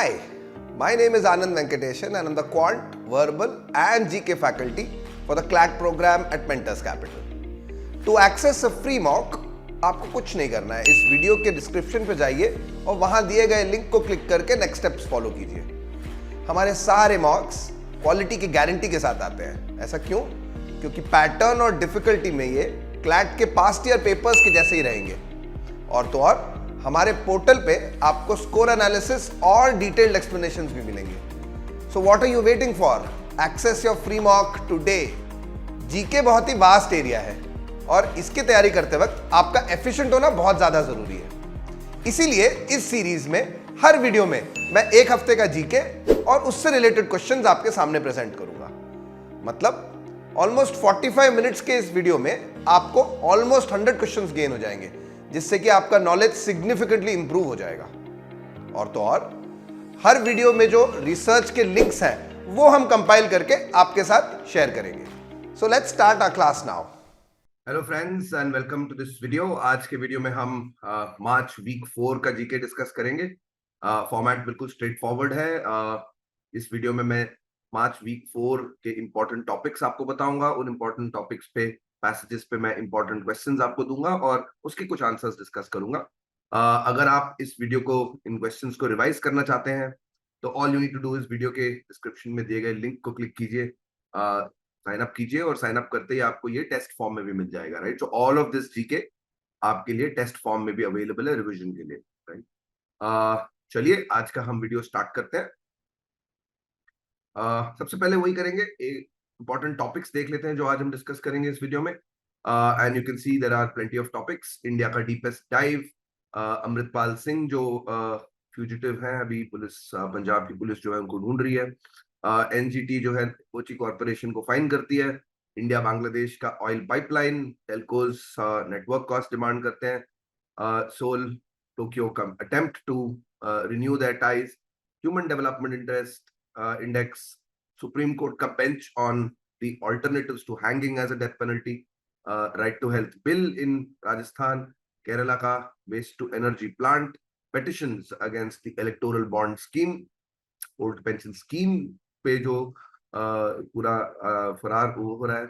Hi, my name is Anand Venkateshan and I'm the Quant, Verbal and GK faculty for the CLAT program at Mentors Capital. To access a free mock, आपको कुछ नहीं करना है, इस video के description पे जाइए और वहां दिए गए लिंक को क्लिक करके नेक्स्ट स्टेप्स फॉलो कीजिए। हमारे सारे मॉक्स क्वालिटी की गारंटी के साथ आते हैं। ऐसा क्यों? क्योंकि पैटर्न और डिफिकल्टी में ये क्लैट के पास्ट ईयर पेपर्स के जैसे ही रहेंगे। और तो और हमारे पोर्टल पे आपको स्कोर एनालिसिस और डिटेल्ड एक्सप्लेनेशंस भी मिलेंगे। So what are you waiting for? Access your free mock today. GK बहुत ही वास्ट एरिया है और इसकी तैयारी करते वक्त आपका एफिशिएंट होना बहुत ज्यादा जरूरी है। इसीलिए इस सीरीज में हर वीडियो में मैं एक हफ्ते का जीके और उससे रिलेटेड क्वेश्चंस आपके सामने प्रेजेंट करूंगा। मतलब ऑलमोस्ट 45 मिनट्स के इस वीडियो में आपको ऑलमोस्ट 100 क्वेश्चंस गेन हो जाएंगे, जिससे कि आपका नॉलेज सिग्निफिकेंटली इंप्रूव हो जाएगा। और तो और हर वीडियो में जो रिसर्च के लिंक्स हैं वो हम कंपाइल करके आपके साथ शेयर करेंगे। So let's start our class now. Hello friends and welcome to this video. आज के वीडियो में हम मार्च वीक 4 का जीके डिस्कस करेंगे। फॉर्मेट बिल्कुल स्ट्रेट फॉरवर्ड है। इस वीडियो में मैं मार्च वीक 4 के इंपॉर्टेंट टॉपिक्स आपको बताऊंगा। उन इंपॉर्टेंट टॉपिक्स पे, पैसेजेस पे मैं इंपॉर्टेंट क्वेश्चंस आपको दूंगा और उसके कुछ आंसर्स डिस्कस करूंगा। अगर आप इस वीडियो को, इन क्वेश्चंस को रिवाइज करना चाहते हैं तो all you need to do इस वीडियो के डिस्क्रिप्शन में दिए गए लिंक को क्लिक कीजिए, साइन अप कीजिए और साइन अप करते ही आपको ये टेस्ट फॉर्म में भी मिल जाएगा। Right, so all of this GK आपके लिए टेस्ट फॉर्म में भी अवेलेबल है रिविजन के लिए। राइट, चलिए आज का हम वीडियो स्टार्ट करते हैं। सबसे पहले वही करेंगे, इंपॉर्टेंट टॉपिक्स देख लेते हैं जो आज हम डिस्कस करेंगे इस वीडियो में। And you can see there are plenty of topics. India का डीपेस्ट डाइव, अमृतपाल सिंह जो फ्यूजिटिव हैं, अभी पुलिस, पंजाब की पुलिस जो है उनको ढूंढ रही है। एनजीटी जो है कोची कॉर्पोरेशन को फाइन करती है। इंडिया बांग्लादेश का oil pipeline, telcos network cost demand करते हैं। सोल टोक्यो का attempt to renew their ties, human development interest index, supreme court का bench on the alternatives to hanging as a death penalty, right to health bill in Rajasthan, Kerala का waste to energy plant, petitions against the electoral bond scheme, old pension scheme पे जो पूरा फरार हो रहा है,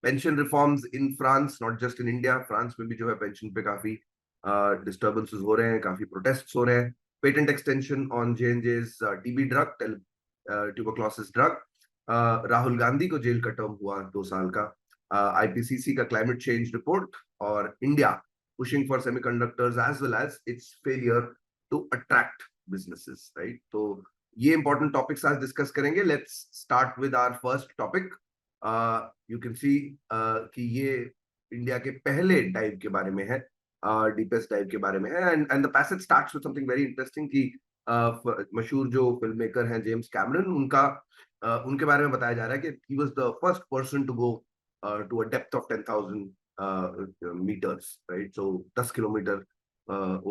pension reforms in France, not just in India, France में भी जो है पेंशन पे काफी डिस्टर्बेंसेस हो रहे हैं, काफी प्रोटेस्ट हो रहे हैं। Patent extension on J&J's TB drug, tuberculosis drug, Rahul Gandhi को जेल का टर्म हुआ 2 साल का, IPCC का क्लाइमेट चेंज रिपोर्ट, और India pushing for semiconductors as well as its failure to attract businesses. Right, तो ये इंपॉर्टेंट टॉपिक्स आज डिस्कस करेंगे। Let's start with our first topic. You can see कि ये इंडिया के पहले डाइव के बारे में है, डीपेस्ट डाइव के बारे में है। And the passage starts with something very interesting कि मशहूर जो फिल्म मेकर हैं जेम्स कैमरन, उनके बारे में बताया जा रहा है कि he was the first person to go to a depth of 10,000 metres. Right, so 10 kilometre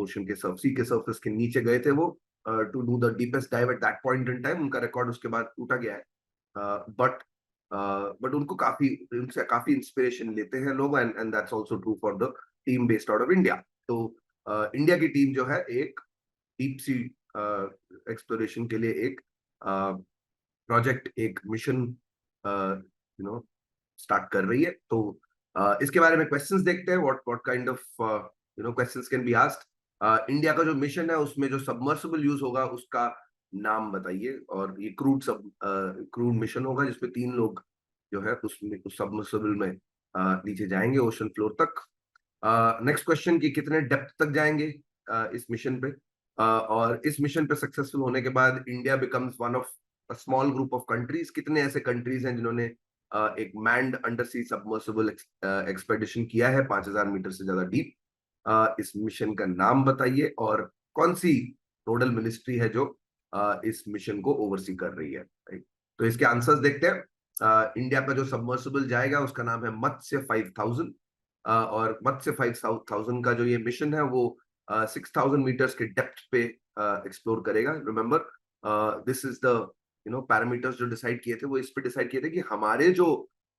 ocean के सी के सरफेस के नीचे गए थे वो to do the deepest dive at that point in time. उनका रिकॉर्ड उसके बाद टूटा गया है, बट उनसे काफी इंस्पिरेशन लेते हैं लोग, and that's also true for the team based out of India. तो इंडिया की टीम जो है एक डीप सी एक्सप्लोरेशन के लिए एक प्रोजेक्ट, एक मिशन स्टार्ट कर रही है। तो इसके बारे में क्वेश्चंस देखते हैं। What kind of questions can be asked. India का जो मिशन है उसमें जो सबमर्सिबल यूज होगा उसका नाम बताइए। और ये क्रूड मिशन होगा जिसमें 3 लोग जो है उसमें उस सबमर्सिबल में नीचे जाएंगे ओशन फ्लोर तक। नेक्स्ट क्वेश्चन कि कितने डेप्थ तक जाएंगे इस मिशन पे, और इस मिशन पे सक्सेसफुल होने के बाद India becomes one of a small group of countries. कितने ऐसे कंट्रीज हैं जिन्होंने एक manned under C submersible expedition किया है 5,000 मीटर से ज्यादा डीप। इस मिशन का नाम बताइए और कौन सी नोडल मिनिस्ट्री है जो इस मिशन को ओवरसी कर रही है। राइट, तो इसके आंसर्स देखते हैं। इंडिया का जो सबमर्सिबल जाएगा उसका नाम है मत्स्य 5000, और मत्स्य 5000 का जो ये मिशन है वो 6,000 मीटर्स के डेप्थ पे एक्सप्लोर करेगा। Remember, this is the parameters जो डिसाइड किए थे वो इस पे डिसाइड किए थे कि हमारे जो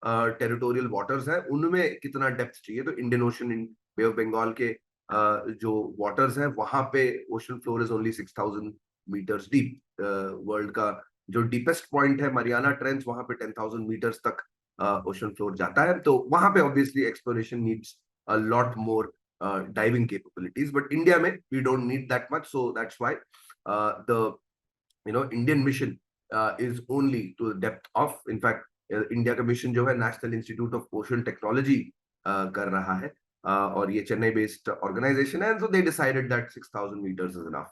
टेरिटोरियल वाटर्स हैं उनमें कितना डेप्थ चाहिए। तो Indian ocean, bay of Bengal के जो वाटर्स हैं वहां पे ocean floor is only 6,000 meters deep. World का जो डीपेस्ट पॉइंट है मरियाना ट्रेंच, वहां पे 10,000 meters तक ओशन फ्लोर जाता है. तो वहां पे obviously exploration needs a lot more diving capabilities, but India में we don't need that much, so that's why the Indian mission is only to the depth of, in fact, India का mission जो है national Institute of Ocean technology कर रहा है, और ये Chennai based organisation है, so they decided that 6,000 meters is enough.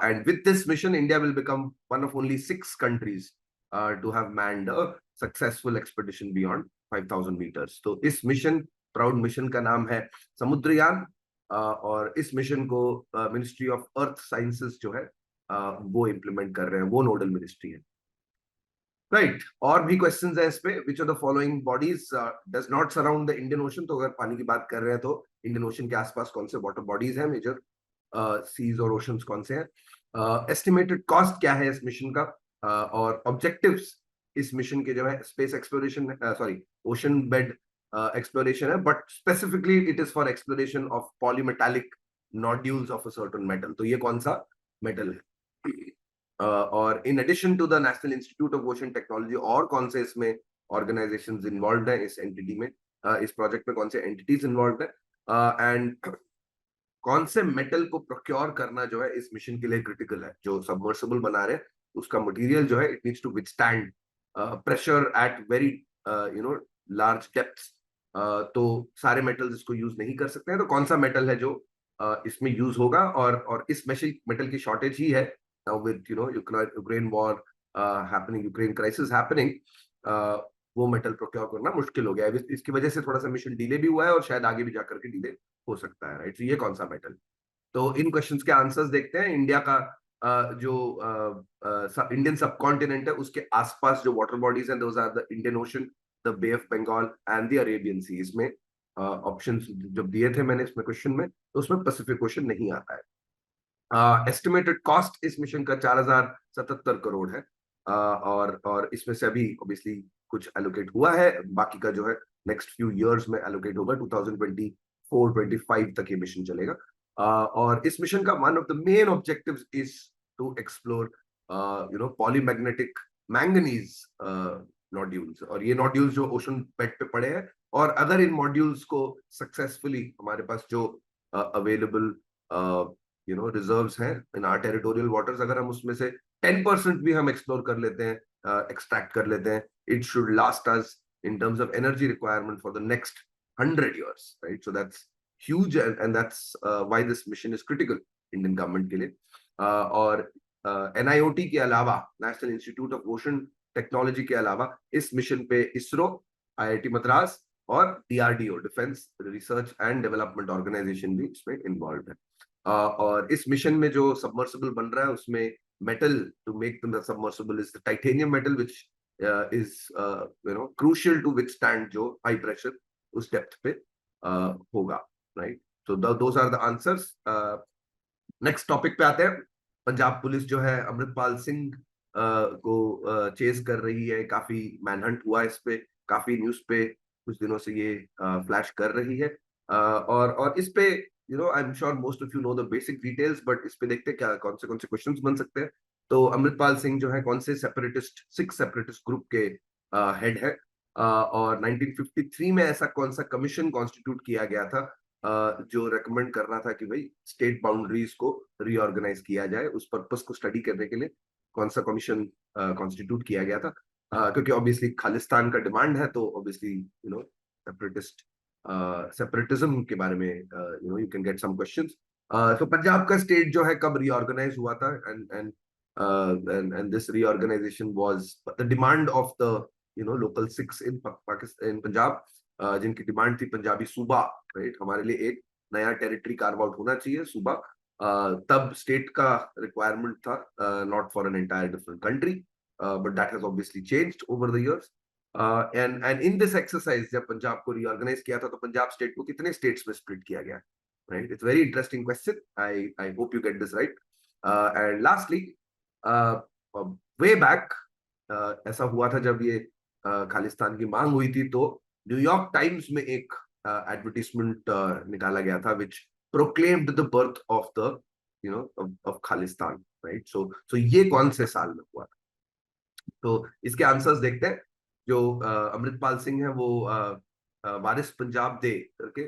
And with this mission, India will become one of only 6 countries to have manned a successful expedition beyond 5,000 meters. तो इस mission, proud mission का नाम है समुद्रयान, और इस mission को ministry of earth sciences जो है वो इम्प्लीमेंट कर रहे हैं, वो नोडल मिनिस्ट्री है. राइट, और भी क्वेश्चंस है इस पे. Which of the following bodies does not surround the Indian ocean? तो अगर पानी की बात कर रहे हैं तो इंडियन ओशन के आसपास कौन से वाटर बॉडीज हैं, मेजर सीज और ओशंस कौन से हैं? एस्टिमेटेड कॉस्ट क्या है इस मिशन का, और ऑब्जेक्टिव्स इस मिशन के जो है space exploration, sorry ocean bed exploration है, but specifically it is for exploration of polymetallic nodules of a certain metal. तो ये कौन सा मेटल है? और in addition to the National Institute of Ocean Technology, और कौन से इसमें ऑर्गेनाइजेशंस इन्वॉल्व हैं इस एंटिटी में, इस प्रोजेक्ट में कौन से एंटिटीज इन्वॉल्व है, एंड कौन से मेटल को प्रोक्योर करना जो है इस मिशन के लिए क्रिटिकल है. जो सबमर्सिबल बना रहे हैं उसका मटेरियल जो है it needs to withstand pressure at very large depths. तो सारे मेटल्स इसको यूज नहीं कर सकते हैं. तो कौन सा मेटल है जो इसमें यूज होगा, और इस मेटल की शॉर्टेज ही है now with Ukraine war happening, Ukraine crisis happening, वो मेटल प्रोक्योर करना मुश्किल हो गया है. इसकी वजह से थोड़ा सा मिशन डिले भी हुआ है, और शायद आगे भी जाकर के डिले हो सकता है. राइट, तो ये कौन सा मेटल? तो इन क्वेश्चंस के आंसर्स देखते हैं. इंडिया का जो इंडियन सब कॉन्टिनेंट है उसके आसपास जो वाटर बॉडीज हैं, those are the Indian Ocean, the Bay of Bengal and the Arabian Sea. इसमें ऑप्शंस जब दिए थे मैंने इसमें क्वेश्चन में, तो उसमें पैसिफिक ओशन नहीं आता है. एस्टिमेटेड कॉस्ट इस मिशन का 4,077 करोड़ है, और इसमें से अभी ऑब्वियसली कुछ एलोकेट हुआ है, बाकी का जो है नेक्स्ट फ्यू इयर्स में एलोकेट होगा. 2024-25 तक ये मिशन चलेगा. और इस मिशन का one of the main objectives is to explore polymagnetic manganese nodules. और ये नोड्यूल्स जो ओशन बेड पे पड़े हैं, और अगर इन को सक्सेसफुली हमारे पास जो अवेलेबल रिजर्व्स हैं इन आवर टेरिटोरियल वाटर्स, अगर हम उसमें से 10% भी हम एक्सप्लोर कर लेते हैं, एक्सट्रैक्ट कर लेते हैं, it should last us in terms of energy requirement for the next 100 years, right? So that's huge, and that's why this mission is critical Indian government के लिए. और NIOT के अलावा, national Institute of Ocean technology के अलावा, इस mission पे ISRO, IIT Madras और DRDO, defence research and development organisation भी इसमें इन्वॉल्व है. और इस मिशन में जो सबमर्सिबल बन रहा है उसमें metal to make the submersible is the titanium metal, which is crucial to withstand जो high pressure उस depth पे होगा. right? So those are the answers. Next topic पे आते हैं. पंजाब पुलिस जो है अमृतपाल सिंह को चेस कर रही है. काफी मैनहंट हुआ इस पे, काफी न्यूज पे कुछ दिनों से ये फ्लैश कर रही है. और इस पे I am sure most of you know the basic details, but इस पे देखते हैं क्या कौन से क्वेश्चंस बन सकते हैं. तो अमृतपाल सिंह जो है कौन से सिख सेपरेटिस्ट ग्रुप के हेड है, और 1953 में ऐसा कौन सा कमीशन कॉन्स्टिट्यूट किया गया था जो रेकमेंड कर रहा था कि भाई स्टेट बाउंड्रीज को रीऑर्गेनाइज किया जाए. उस पर्पस को स्टडी करने के लिए कौन सा कमीशन कॉन्स्टिट्यूट किया गया था, क्योंकि ऑब्वियसली खालिस्तान का डिमांड है, तो ऑब्वियसली सेपरेटिज्म के बारे में you can get some questions. तो पंजाब का स्टेट जो है कब रीऑर्गेनाइज हुआ था, and this reorganization was the demand of the local Sikhs in Pakistan, in Punjab, जिनकी डिमांड थी पंजाबी सूबा. राइट, हमारे लिए एक नया टेरिटरी कार्व आउट होना चाहिए, सूबा. तब स्टेट का रिक्वायरमेंट था, not for an entire different country, but that has obviously changed over the years. And in this exercise जब पंजाब को रीऑर्गेनाइज किया था, तो पंजाब स्टेट को कितने स्टेट्स में स्प्लिट किया गया? Right, it's very interesting question. I hope you get this right. And lastly, way back ऐसा हुआ था जब ये खालिस्तान की मांग हुई थी, तो न्यूयॉर्क टाइम्स में एक एडवर्टीजमेंट निकाला गया था, which proclaimed the birth of the of Khalistan. Right. So ये कौन से साल में हुआ था? तो इसके आंसर्स देखते हैं. जो अमृतपाल सिंह है वो वारिस पंजाब दे करके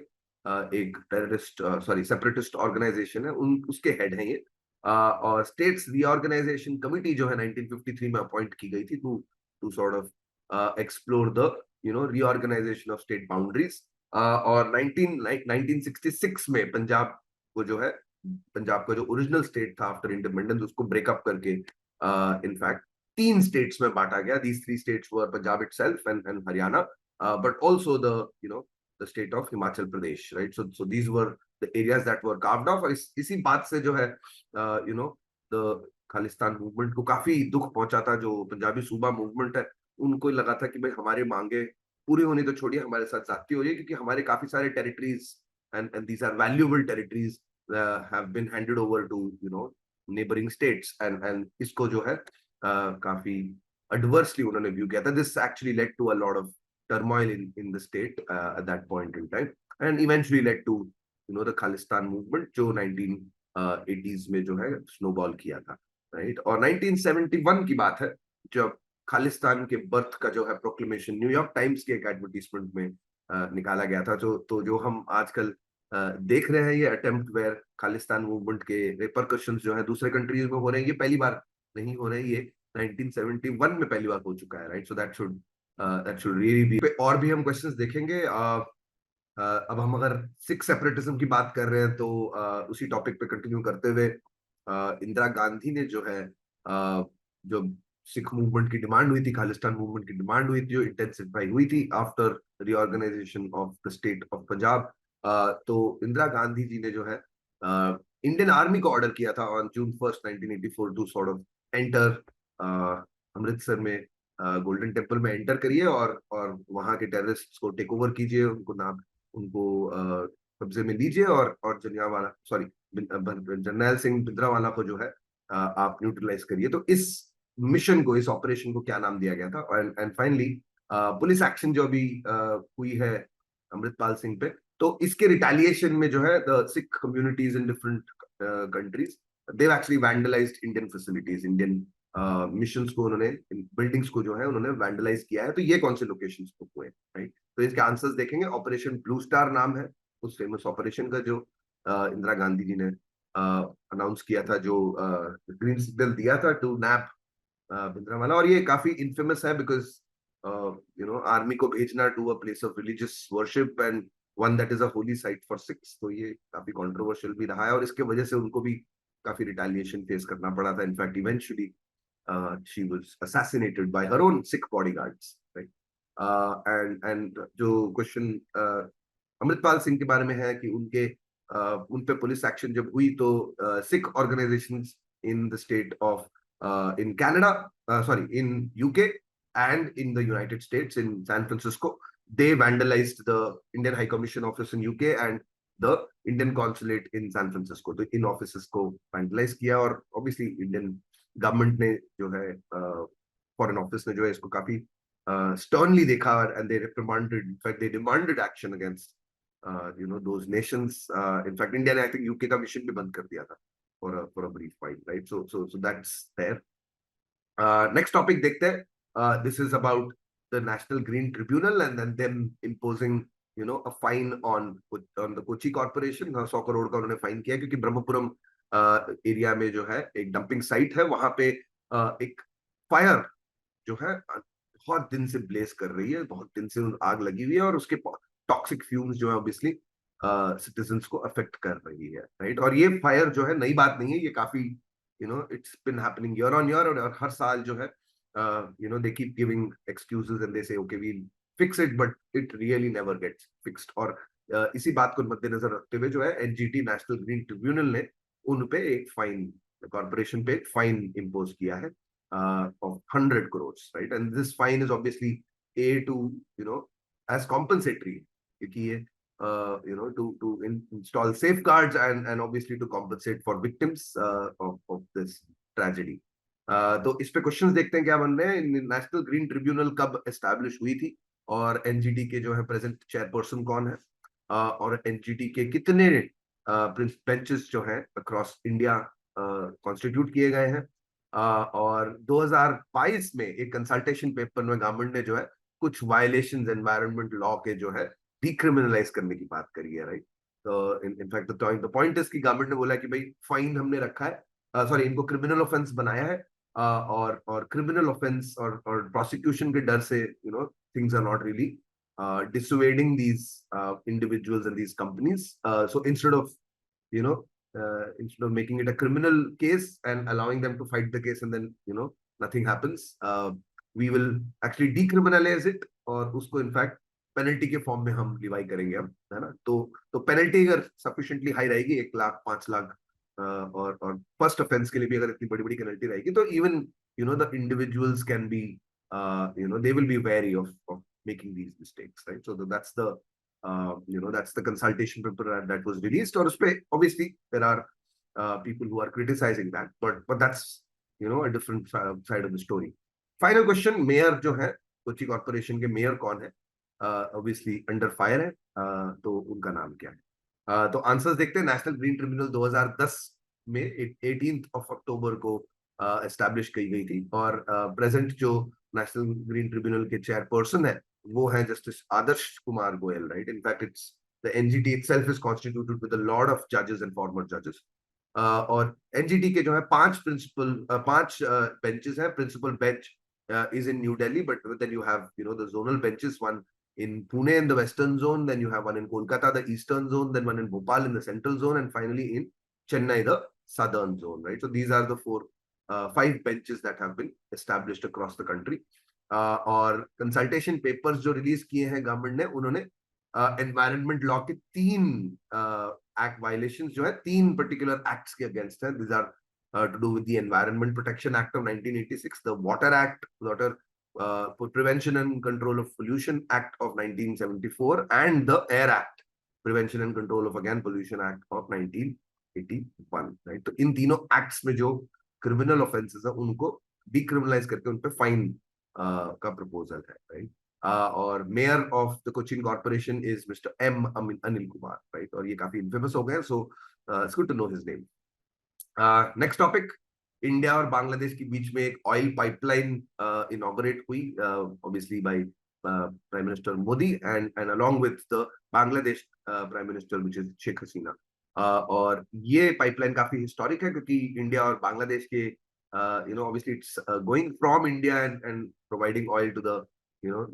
एक टेररिस्ट सॉरी सेपरेटिस्ट ऑर्गेनाइजेशन है, उन उसके हेड हैं ये. और स्टेट्स रीऑर्गेनाइजेशन कमिटी जो है 1953 में अपॉइंट की गई थी to to sort of explore the reorganisation of state boundaries. और 1966 में पंजाब को जो है, पंजाब का जो ओरिजिनल स्टेट था आफ्टर इंडिपेंडेंस, उसको ब्रेकअप करके इनफैक्ट 3 स्टेट्स में बांटा गया. These 3 states were Punjab itself and Haryana, but also the the state of Himachal Pradesh, right? So these were the areas that were carved off. और इसी बात से जो है the खालिस्तान मूवमेंट को काफी दुख पहुंचा था. जो पंजाबी सूबा मूवमेंट है, उनको लगा था कि भाई हमारे मांगे पूरी होनी तो छोड़िए, हमारे साथ ज्यादती हो रही है, क्योंकि हमारे काफी सारे territories and these are valuable territories have been handed over to neighboring states, and इसको जो है काफी adversely उन्होंने व्यू किया था. This actually led to a lot of turmoil in the state at that point in time, and eventually led to the Khalistan movement जो 1980s में जो है स्नोबॉल किया था, राइट. और 1971 की बात है जब खालिस्तान के बर्थ का जो है प्रोक्लेमेशन न्यूयॉर्क टाइम्स के एक एडवर्टीजमेंट में निकाला गया था. तो जो हम आजकल देख रहे हैं ये अटेम्प्ट वेयर खालिस्तान मूवमेंट के रिपरकशंस जो है दूसरे कंट्रीज में हो रहे हैं, ये पहली बार नहीं हो रहे हैं, ये 1971 में पहली बार हो चुका है, right. So that should really be. और भी हम क्वेश्चंस देखेंगे. अब हम अगर सिख सेपरेटिज्म की बात कर रहे हैं तो उसी टॉपिक पे कंटिन्यू करते हुए इंदिरा गांधी ने जो है जो सिख मूवमेंट की डिमांड हुई थी, खालिस्तान मूवमेंट की डिमांड हुई थी, जो इंटेंसिफाई हुई थी after reorganisation of the state of Punjab. तो इंदिरा गांधी जी ने जो है इंडियन आर्मी को ऑर्डर किया था on June 1st 1984 to sort of enter Amritsar में, गोल्डन टेम्पल में एंटर करिए और वहां के टेररिस्ट को टेक ओवर कीजिए, उनको कब्जे में लीजिए, और जलियांवाला सॉरी जर्नैल सिंह भिंद्रावाला को जो है आप न्यूट्रलाइज करिए. तो इस मिशन को, इस ऑपरेशन को क्या नाम दिया गया था? एंड फाइनली पुलिस एक्शन जो अभी हुई है अमृतपाल सिंह पे, तो इसके रिटेलिएशन में जो है the Sikh communities in different countries they actually vandalised Indian facilities, Indian missions को, उन्होंने बिल्डिंग्स को जो है उन्होंने वैंडलाइज किया है. तो ये कौन से लोकेशंस को हुए, राइट. तो इसके आंसर्स देखेंगे. ऑपरेशन ब्लू स्टार नाम है उस फेमस ऑपरेशन का जो इंदिरा गांधी जी ने अनाउंस किया था, जो ग्रीन सिग्नल दिया था टू नैप भिंद्रावाला. और ये काफी इनफेमस है बिकॉज आर्मी को भेजना to a place of religious worship and one that is a holy site for Sikhs. तो ये काफी कंट्रोवर्शियल भी रहा है, और इसके वजह से उनको भी काफी रिटेलिएशन फेस करना पड़ा था. In fact eventually she was assassinated by her own Sikh bodyguards, right. And जो क्वेश्चन अमृतपाल सिंह के बारे में है कि उन पे पुलिस एक्शन जब हुई तो Sikh organisations in the state of in Canada, sorry, in UK and in the United States in San Francisco, they vandalized the Indian High Commission office in UK and the Indian consulate in San Francisco. तो इन offices को vandalise किया, और obviously Indian government ने जो है foreign office ने जो है इसको काफी स्टर्नली देखा, and they reprimanded, in fact they demanded action against those nations. In fact India ने आई थिंक यूके का मिशन भी बंद कर दिया था for a brief while, right. So that's there. Next topic देखते हैं. This is about the National Green Tribunal and then them imposing a fine on the Kochi Corporation. 100 crore का उन्होंने फाइन किया, क्योंकि ब्रह्मपुरम एरिया में जो है एक डंपिंग साइट है, वहां पे एक फायर जो है बहुत दिन से ब्लेस कर रही है, बहुत दिन से आग लगी हुई है, और उसके टॉक्सिक फ्यूम्स जो है ऑब्वियसली सिटीजन्स को अफेक्ट कर रही है, राइट. और ये फायर जो है नई बात नहीं है, ये काफी it's been happening year on year, और हर साल जो है they keep giving excuses and they say okay we fix it, but it really never gets fixed. और इसी बात को मद्देनजर रखते हुए जो है एनजीटी नेशनल ग्रीन ट्रिब्यूनल ने उन पे एक फाइन, कॉर्पोरेशन पे एक फाइन इम्पोज किया है of 100 crores, right? And this fine is obviously to as compensatory, क्योंकि ये to install safeguards and obviously to compensate for victims of this tragedy. तो इस पे क्वेश्चंस देखते हैं क्या बन रहे हैं. नेशनल ग्रीन ट्रिब्यूनल कब एस्टैब्लिश हुई थी, और एनजीटी के जो है प्रेजेंट चेयरपर्सन कौन है, और एनजीटी के कितने बेंचेस जो है अक्रॉस इंडिया कॉन्स्टिट्यूट किए गए हैं। और 2022 में एक कंसल्टेशन पेपर में गवर्नमेंट ने जो है कुछ वायलेशंस एनवायरनमेंट लॉ के जो है डिक्रिमिनलाइज करने की बात करी है, राइट। तो इनफैक्ट द पॉइंट इज कि गवर्नमेंट ने बोला कि भाई फाइन हमने रखा है, सॉरी इनको क्रिमिनल ऑफेंस बनाया है, और क्रिमिनल ऑफेंस और प्रोसिक्यूशन के डर से things are not really dissuading these individuals and these companies. So instead of making it a criminal case and allowing them to fight the case and then nothing happens, we will actually decriminalize it, और उसको in fact penalty के form में हम Levi करेंगे हम, है ना। तो पेनल्टी अगर सफिशिएंटली हाई रहेगी, 1 लाख 5 लाख, और फर्स्ट ऑफेंस के लिए भी अगर इतनी बड़ी बड़ी पेनल्टी रहेगी, तो even the individuals can be they will be wary of making these mistakes, right? So that's the consultation paper that was released. Or obviously there are people who are criticizing that, but that's a different side of the story. Final question, mayor जो है Kochi corporation के mayor कौन है? Obviously under fire है, तो उनका नाम क्या है? तो आंसर्स देखते हैं। नेशनल ग्रीन ट्रिब्यूनल 2010 में 18 अक्टूबर को एस्टैब्लिश की गई थी, और प्रेजेंट जो नेशनल ग्रीन ट्रिब्यूनल के चेयरपर्सन है वो है justice Adarsh Kumar Goyal, right. In fact it's the NGT itself is constituted with a lot of जजेस एंड फॉर्मर जजेस। और एनजीटी के जो है 5 बेंचेस हैं। Principal bench is in New Delhi, but then you have the zonal benches, one in Pune in the western zone, then you have one in Kolkata, the eastern zone, then one in Bhopal in the central zone, and finally in Chennai, the southern zone, right? So these are the 5 benches that have been established across the country. और consultation papers जो release किए हैं government ने, उन्होंने environment law के 3 act violations जो है 3 particular acts के अगेंस्ट है। These are to do with the Environment Protection Act of 1986, the Water Act, for Prevention and Control of Pollution Act of 1974, and the Air Act, Prevention and Control of Pollution Act of 1981, right? तो इन तीनों acts में जो criminal offences है उनको decriminalise करके उन पे fine का प्रपोजल है, राइट। और mayor of the Cochin corporation is mister Anil Kumar, right. और ये काफी इनफेमस हो गए, so it's good to know his name. Next topic, India और बांग्लादेश के बीच में एक ऑयल पाइपलाइन इनॉग्रेट हुई, obviously by prime minister Modi and along with the Bangladesh prime minister which is Sheikh Hasina. और ये पाइपलाइन काफी हिस्टोरिक है, क्योंकि इंडिया और बांग्लादेश के obviously it's going from India and providing oil to the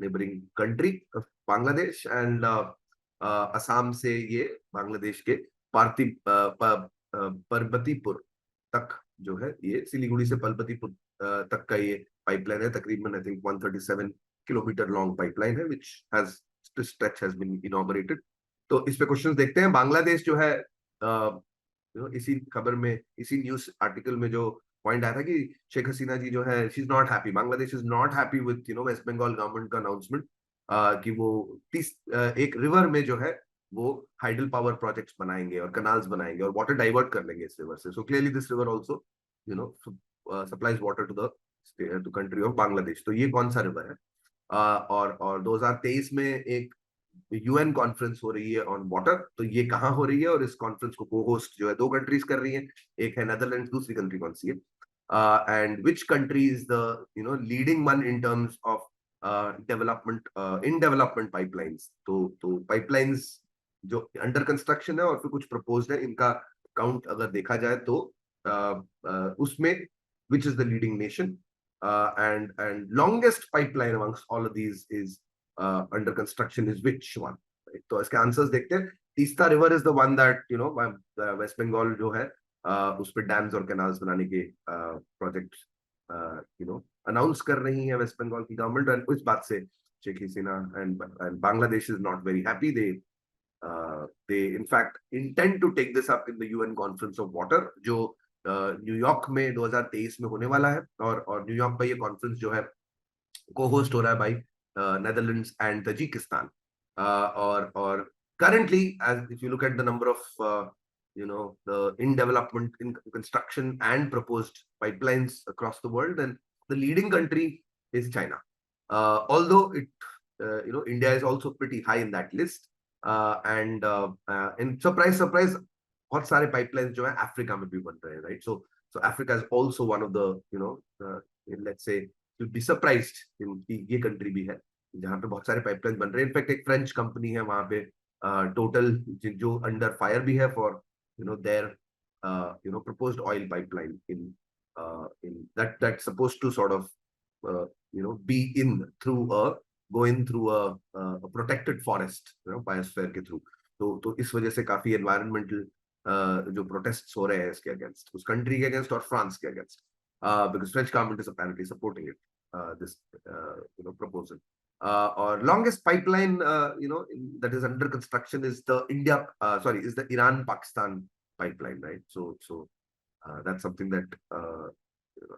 neighboring country of Bangladesh, and Assam से ये बांग्लादेश के परबतीपुर तक जो है, ये सिलीगुड़ी से परबतीपुर तक का ये पाइपलाइन है। तकरीबन I think 137 kilometre long pipeline है, which has stretch has been inaugurated। तो इस पे क्वेश्चंस देखते हैं। बांग्लादेश जो है इसी खबर में, इसी न्यूज आर्टिकल में जो पॉइंट आया था कि शेख हसीना जी जो है, she is not happy, Bangladesh is not happy with West Bengal government का अनाउंसमेंट कि वो एक रिवर में जो है वो हाइडल पावर प्रोजेक्ट्स बनाएंगे और कनाल्स बनाएंगे और वाटर डाइवर्ट कर लेंगे इस रिवर से। So clearly this river also supplies water to country of Bangladesh. तो ये कौन सा रिवर है? और 2023 में एक यूएन कॉन्फ्रेंस हो रही है ऑन वाटर। तो ये कहाँ हो रही है? और इस कॉन्फ्रेंस को को होस्ट जो है 2 कंट्रीज कर रही है, एक है नेदरलैंड्स, दूसरी कंट्री कौन सी है? And which country is the leading one in terms of development pipelines? तो पाइपलाइंस जो अंडर कंस्ट्रक्शन है और फिर कुछ प्रपोज्ड है, इनका काउंट अगर देखा जाए तो उसमें which is the leading nation, and longest pipeline amongst all of these is under construction is which one, right? तो इसके आंसर्स देखते हैं। Teesta river is the one that West Bengal जो है उस पे डैम्स और कैनाल्स बनाने के प्रोजेक्ट अनाउंस कर रही है वेस्ट बंगाल की गवर्नमेंट, एंड इस बात से Sheikh Hasina and Bangladesh is not very happy. they in fact intend to take this up in the UN conference of water, जो न्यूयॉर्क में 2023 में होने वाला है। और न्यूयॉर्क का ये कॉन्फ्रेंस जो है को होस्ट हो रहा है बाई नेदरलैंड्स एंड तजिकिस्तान। और currently, as if you look at the number of the in development, in construction and proposed pipelines across the world, then the leading country is China, although India is also pretty high in that list, and surprise बहुत सारे pipeline जो है Africa में भी बन रहे हैं, right? So Africa is also one of the let's say you'd be surprised ये कंट्री भी है जहाँ पे बहुत सारे पाइपलाइन बन रहे हैं. इनफैक्ट एक फ्रेंच कंपनी है वहां पे टोटल जो अंडर फायर भी है for their proposed oil pipeline in that's supposed to sort of be in through a go in through a protected forest, biosphere के थ्रू. तो इस वजह से काफी एनवायरमेंटल जो प्रोटेस्ट हो रहे हैं इसके अगेंस्ट, उस कंट्री के अगेंस्ट और फ्रांस के against, because French government is apparently supporting it, this proposal. Or longest pipeline that is under construction is the is the Iran-Pakistan pipeline, right? So that's something that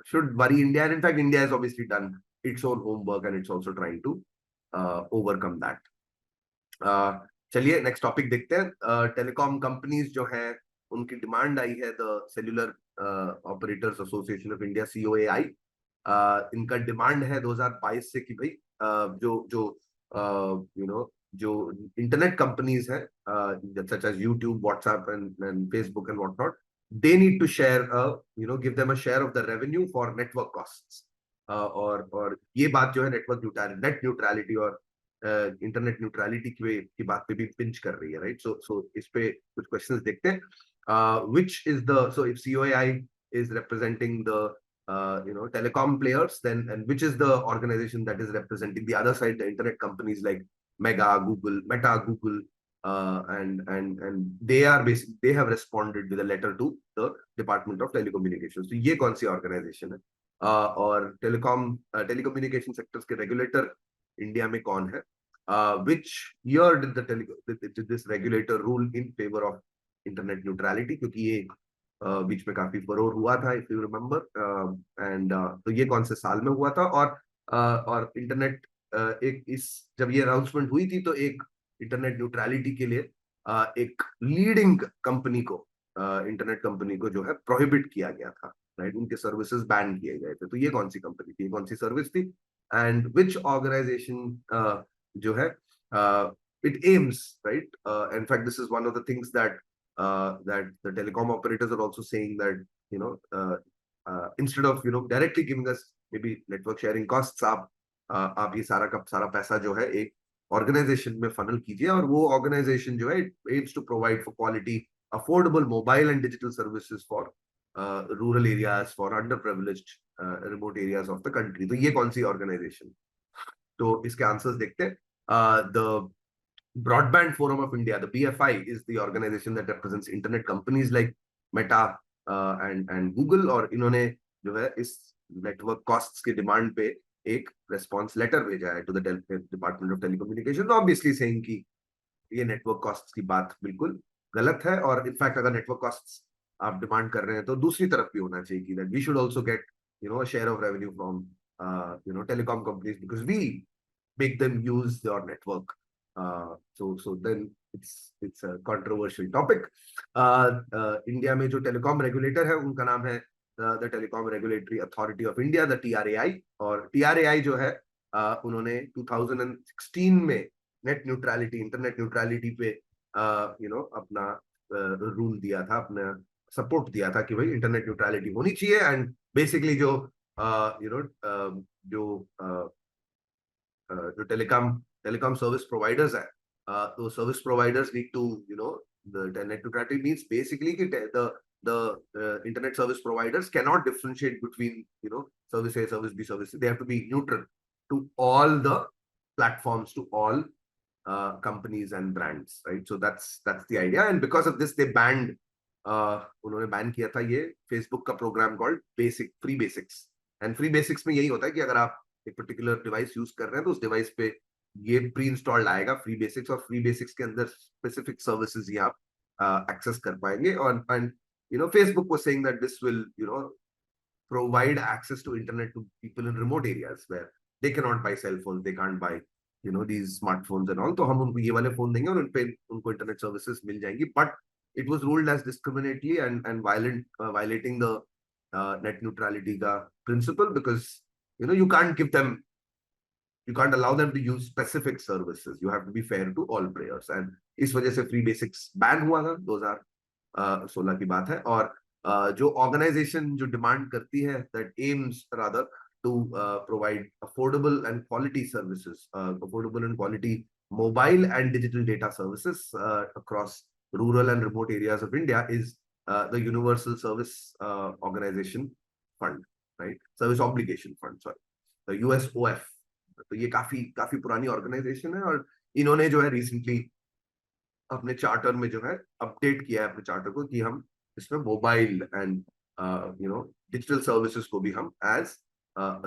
should worry India, and in fact India has obviously done its own homework and it's also trying to overcome that. चलिए next topic देखते हैं. Telecom companies जो हैं उनकी demand आई है the cellular operators association of India, COAI. इनका demand है 2022 से कि भाई जो जो जो इंटरनेट कंपनीज हैं such as YouTube, WhatsApp and Facebook and whatnot, they need to share give them a share of the revenue for network costs. और ये बात जो है नेट न्यूट्रलिटी और इंटरनेट न्यूट्रलिटी की बात पे भी पिंच कर रही है, राइट? सो इस पे कुछ क्वेश्चंस देखते हैं. Which is the so if COAI is representing the telecom players, then and which is the organization that is representing the other side, the internet companies like Meta, Google, and they are basically, they have responded with a letter to the Department of Telecommunications. तो ये कौन सी organisation है? और telecommunication sectors के regulator India में कौन है? Which year did this regulator rule in favor of internet neutrality? क्योंकि ये बीच में काफी फरोर हुआ था, इफ यू रिमेम्बर. एंड तो ये कौन से साल में हुआ था? और इंटरनेट एक इस जब ये अनाउंसमेंट हुई थी तो एक इंटरनेट न्यूट्रलिटी के लिए एक लीडिंग कंपनी को, इंटरनेट कंपनी को जो है प्रोहिबिट किया गया था, राइट? उनके सर्विसेज बैन किए गए थे. तो ये कौन सी कंपनी थी, कौन सी सर्विस थी? एंड विच ऑर्गेनाइजेशन जो है it aims, right? In fact, this is one of the things that the telecom operators are also saying, that instead of directly giving us maybe network sharing costs, आप ये सारा का सारा पैसा जो है एक ऑर्गेनाइजेशन में फनल कीजिए, और वो ऑर्गेनाइजेशन जो है aims to provide for quality affordable mobile and digital services for rural areas, for underprivileged remote areas of the country. तो ये कौन सी ऑर्गेनाइजेशन? तो इसके आंसर्स देखते हैं. The Broadband Forum of India, the BFI, is the organization that represents internet companies like Meta and Google, और इन्होंने जो है इस नेटवर्क कॉस्ट्स की डिमांड पे एक रेस्पॉन्स लेटर भेजा है to the department of telecommunication, obviously saying कि ये नेटवर्क कॉस्ट्स की बात बिल्कुल गलत है. और इनफैक्ट अगर नेटवर्क कॉस्ट्स आप डिमांड कर रहे हैं तो दूसरी तरफ भी होना चाहिए कि that we should also get a share of revenue from telecom companies, because we make them use your network. So then it's a controversial topic. India में जो टेलीकॉम रेगुलेटर है उनका नाम है the telecom regulatory authority of India, the TRAI. और TRAI जो है उन्होंने 2016 में नेट न्यूट्रलिटी, इंटरनेट न्यूट्रलिटी पे अपना रूल दिया था, अपना सपोर्ट दिया था कि भाई इंटरनेट न्यूट्रलिटी होनी चाहिए. एंड बेसिकली जो जो telecom service providers है, तो service providers need to the net neutrality means basically the internet service providers cannot differentiate between service A, service B, service C. They have to be neutral to all the platforms, to all companies and brands, right? So that's the idea. And because of this they banned उन्होंने ban किया था ये Facebook का programme called free basics. And free basics में यही होता है कि अगर आप एक पर्टिकुलर डिवाइस यूज कर रहे हैं तो उस डिवाइस पे ये प्री इंस्टॉल्ड आएगा फ्री बेसिक्स, और फ्री बेसिक्स के अंदर स्पेसिफिक सर्विसेज ही आप एक्सेस कर पाएंगे. और and Facebook was saying that this will provide access to internet to people in remote areas where they cannot buy cell phones, they can't buy these smartphones and all. तो हम उनको ये वाले phone देंगे और उन पे उनको इंटरनेट सर्विसेज मिल जाएंगी. But it was ruled as discriminatory and violating the net neutrality ka principle, because you can't give them, you can't allow them to use specific services. You have to be fair to all players, and इस वजह से free basics ban हुआ था 2016 2016 की बात है। और जो ऑर्गेनाइजेशन जो डिमांड करती है, that aims rather to provide affordable and quality services, affordable and quality mobile and digital data services across rural and remote areas of India is the Universal Service Organization Fund, right? Service Obligation Fund, sorry, the USOF. तो ये काफी काफी पुरानी organisation है, और इन्होंने जो है रिसेंटली अपने चार्टर में जो है अपडेट किया है अपने चार्टर को, कि हम इसमें मोबाइल एंड डिजिटल सर्विसेज को भी हम एज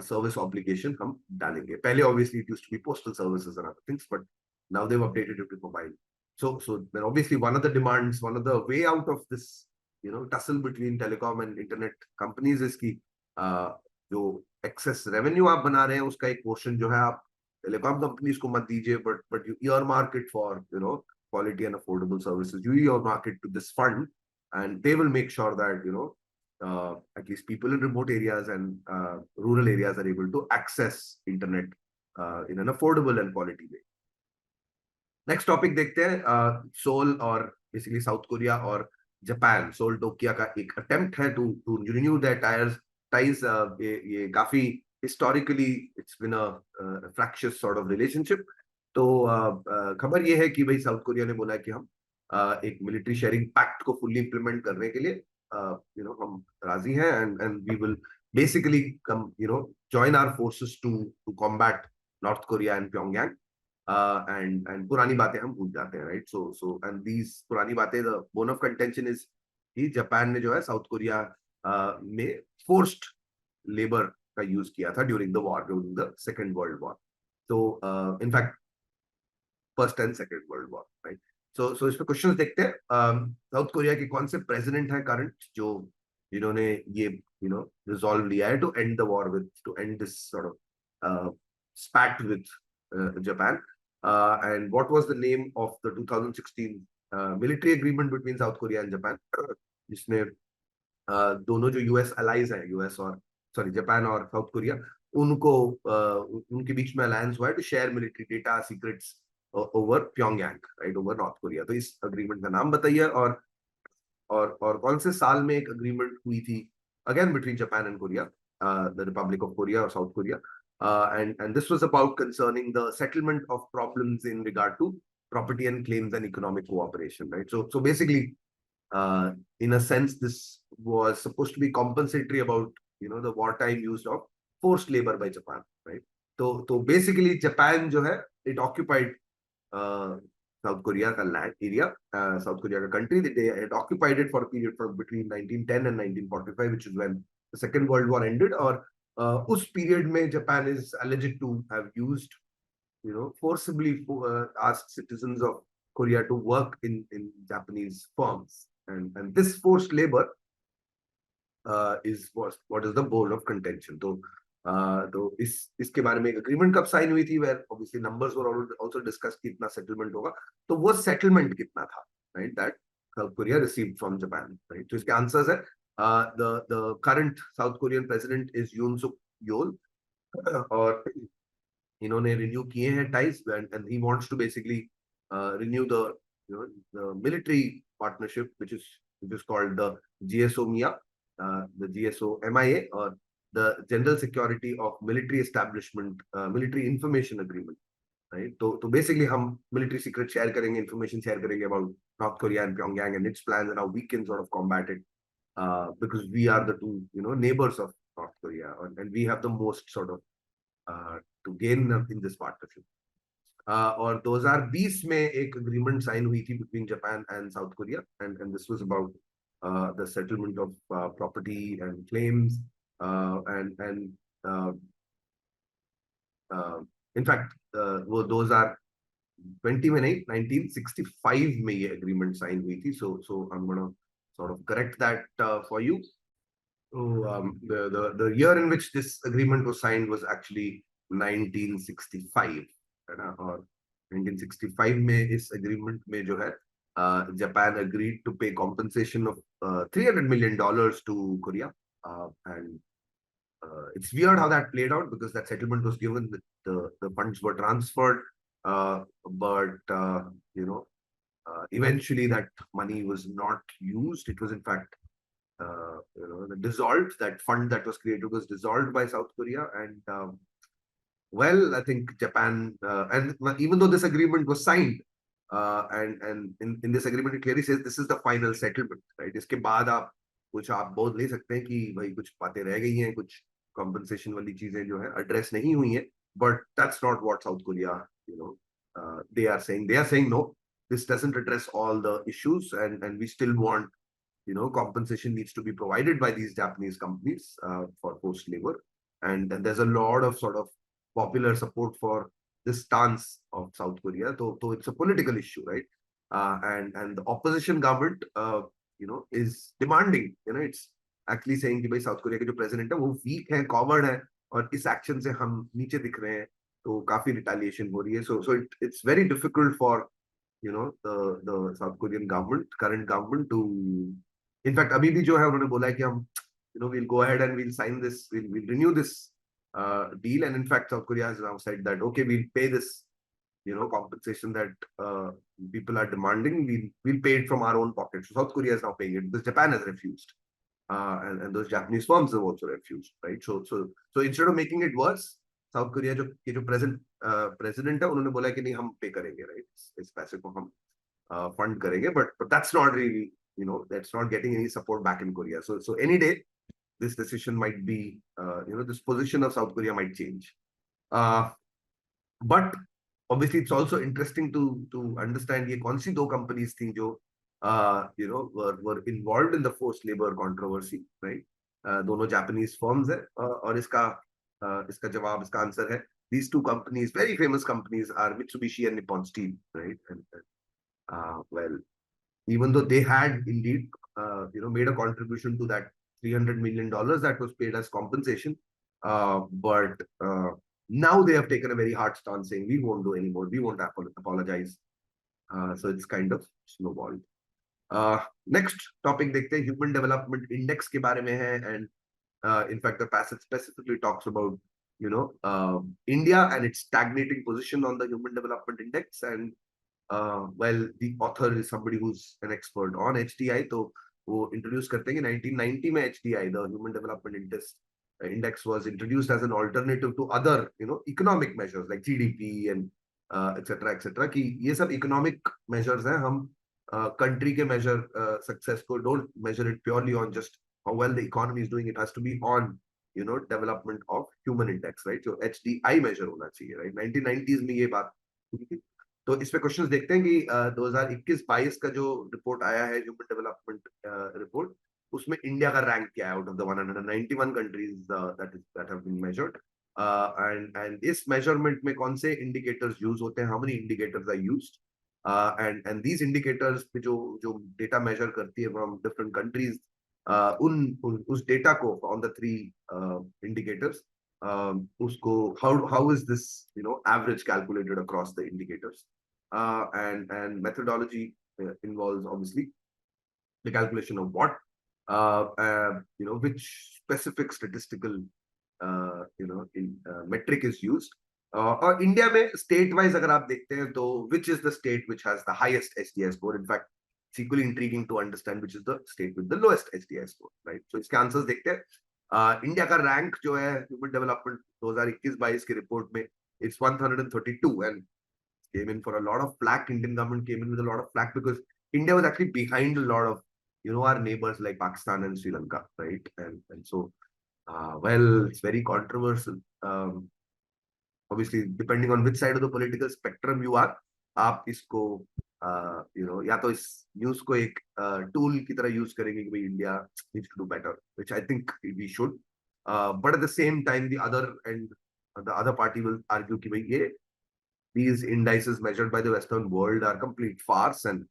सर्विस ऑब्लिगेशन हम डालेंगे। पहले obviously it used to be postal services and other things, but now they've updated it to mobile. So then obviously one of the demands, one of the way out of this tussle between telecom and internet companies is कि जो excess revenue आप बना रहे हैं उसका एक portion जो है आप telecom companies को मत दीजिए, but you earmark it for quality and affordable services. You earmark it to this fund, and they will make sure that at least people in remote areas and rural areas are able to access internet in an affordable and quality way. Next topic देखते हैं, soul और basically south Korea और Japan, soul Tokyo का एक attempt है to renew their ties. ये काफी historically it's been a fractious sort of relationship. तो खबर ये है कि भाई साउथ कोरिया ने बोला कि हम एक मिलिट्री शेयरिंग पैक्ट को फुल्ली इंप्लीमेंट करने के लिए हम राजी हैं, and we will basically come join our forces to combat North Korea and Pyongyang. And पुरानी बातें हम भूल जाते हैं, राइट? सो एंड दीज पुरानी बातें, the bone of contention is कि जापान ने जो है साउथ कोरिया में फोर्स्ड लेबर का यूज किया था during the war, during the second world war. तो in fact first and second world war, right? So इस पे क्वेश्चन देखते हैं। साउथ कोरिया के कौन से प्रेसिडेंट हैं करंट जिन्होंने ये रिजॉल्व लिया है to end the war with, to end this sort of spat with Japan, and what was the name of the 2016 military agreement between South Korea and Japan, जिसमें दोनों जो यूएस अलाइज हैं, US और sorry Japan और south Korea, उनको उनके बीच में अलायंस हुआ है to share military data secrets over Pyongyang, right, over North Korea. तो इस अग्रीमेंट का नाम बताइए, और कौन से साल में एक अग्रीमेंट हुई थी again between Japan and Korea, the republic of Korea और south Korea, and this was about concerning the settlement of problems in regard to property and claims and economic cooperation, right? So basically, in a sense, this was supposed to be compensatory about the wartime use of forced labor by Japan, right? तो basically Japan जो है it occupied South Korea का land area, South Korea का country, they had occupied it for a period from between 1910 and 1945, which is when the Second World War ended. और उस period में Japan is alleged to have used forcibly asked citizens of Korea to work in Japanese firms, and this forced labor is what is the bone of contention. तो इसके बारे में एक agreement कब sign हुई थी, where obviously numbers were also discuss कितना settlement होगा। तो वो सेटलमेंट कितना था, right, that South Korea received from Japan, right? तो इसके आंसर्स है the current South Korean president is Yoon Suk Yeol, और इन्होंने रिन्यू किए हैं ties, and he wants to basically renew the the military partnership which is called the GSO MIA, the GSO MIA, or the General Security of Military Establishment Military Information Agreement, right? तो basically हम military secret share करेंगे, information share करेंगे about North Korea and Pyongyang and its plans and how we can sort of combat it, because we are the two neighbors of North Korea, and we have the most sort of to gain in this partnership. और 2020 में एक agreement sign हुई थी between Japan and South Korea, and this was about the settlement of property and claims, and in fact वो 1965 में ये agreement sign हुई थी. So I'm gonna sort of correct that for you. So the year in which this agreement was signed was actually 1965, है ना? और 1965 में इस agreement में जो है Japan agreed to pay compensation of $300 million to Korea, and it's weird how that played out, because that settlement was given, the funds were transferred, but eventually that money was not used. It was in fact dissolved. That fund that was created was dissolved by South Korea, and well, I think Japan, and even though this agreement was signed, and in this agreement it clearly says this is the final settlement, right? इसके बाद आप बोल नहीं सकते हैं कि भाई कुछ बातें रह गई हैं, कुछ compensation वाली चीजें जो है address नहीं हुई हैं, but that's not what South Korea, they are saying. They are saying no, this doesn't address all the issues, and we still want, compensation needs to be provided by these Japanese companies for forced labor, and there's a lot of sort of popular support for this stance of South Korea. So it's a political issue, right? And the opposition government, is demanding. It's actually saying कि भाई South Korea के जो president है वो weak है, coward है, और इस action से हम नीचे दिख रहे हैं, तो काफी retaliation हो रही है. So it's very difficult for the South Korean government, current government, to, in fact, अभी भी जो है उन्होंने बोला है कि हम, we'll go ahead and we'll sign this, we'll renew this deal. And in fact, South Korea has now said that, okay, we'll pay this, compensation that people are demanding. We'll pay it from our own pocket. So South Korea is now paying it because Japan has refused, and those Japanese firms have also refused, right? So instead of making it worse, South Korea जो present president है उन्होंने बोला कि नहीं हम पे करेंगे, right? इस पैसे को हम fund करेंगे, but that's not really, that's not getting any support back in Korea. So any day this decision might be, this position of South Korea might change. But obviously it's also interesting to understand ये कौन सी दो companies थी जो were involved in the forced labor controversy, right? दोनों Japanese firms है, और इसका जवाब, इसका आंसर है, these two companies, very famous companies, are Mitsubishi and Nippon Steel, right? And well, even though they had indeed made a contribution to that $300 million that was paid as compensation, but now they have taken a very hard stance saying we won't do anymore, we won't apologize. So it's kind of snowballed. Next topic देखते हैं, Human Development Index के बारे में है, and in fact the passage specifically talks about India and its stagnating position on the Human Development Index. And well, the author is somebody who's an expert on HDI, तो वो introduce करते हैं कि 1990 में HDI, the Human Development Index was introduced as an alternative to other economic measures like GDP and etc. कि ये सब economic measures हैं, हम country के measure success को don't measure it purely on just how well the economy is doing. It has to be on development of human index, right? So HDI measure होना चाहिए, right? 1990s में ये बात हुई थी. तो इस पे क्वेश्चंस देखते हैं कि 2021-22 का जो रिपोर्ट आया है, ह्यूमन डेवलपमेंट रिपोर्ट, उसमें इंडिया का रैंक क्या है out of the 191 countries that have been measured, and इस मेजरमेंट में कौन से इंडिकेटर्स यूज होते हैं, how many indicators are used, and these indicators पे जो डेटा मेजर करती है फ्रॉम डिफरेंट कंट्रीज, उस डेटा को on the three indicators, उसको how is this average calculated across the indicators, and methodology involves obviously the calculation of what, which specific statistical metric is used. और India में state wise अगर आप देखते हैं तो which is the state which has the highest HDI score? In fact, it's equally intriguing to understand which is the state with the lowest HDI score, right? So इसके answers देखते हैं. India का rank जो है human development 2021-22 की report में, it's 132, and came in for a lot of flack. Indian government came in with a lot of flack because India was actually behind a lot of our neighbors like Pakistan and Sri Lanka, right? And so well, it's very controversial. Obviously depending on which side of the political spectrum you are, आप इसको या तो इस news को एक tool की तरह use करेंगे कि भाई India needs to do better, which I think we should, but at the same time the other party will argue कि भाई ये these indices measured by the Western world are complete farce and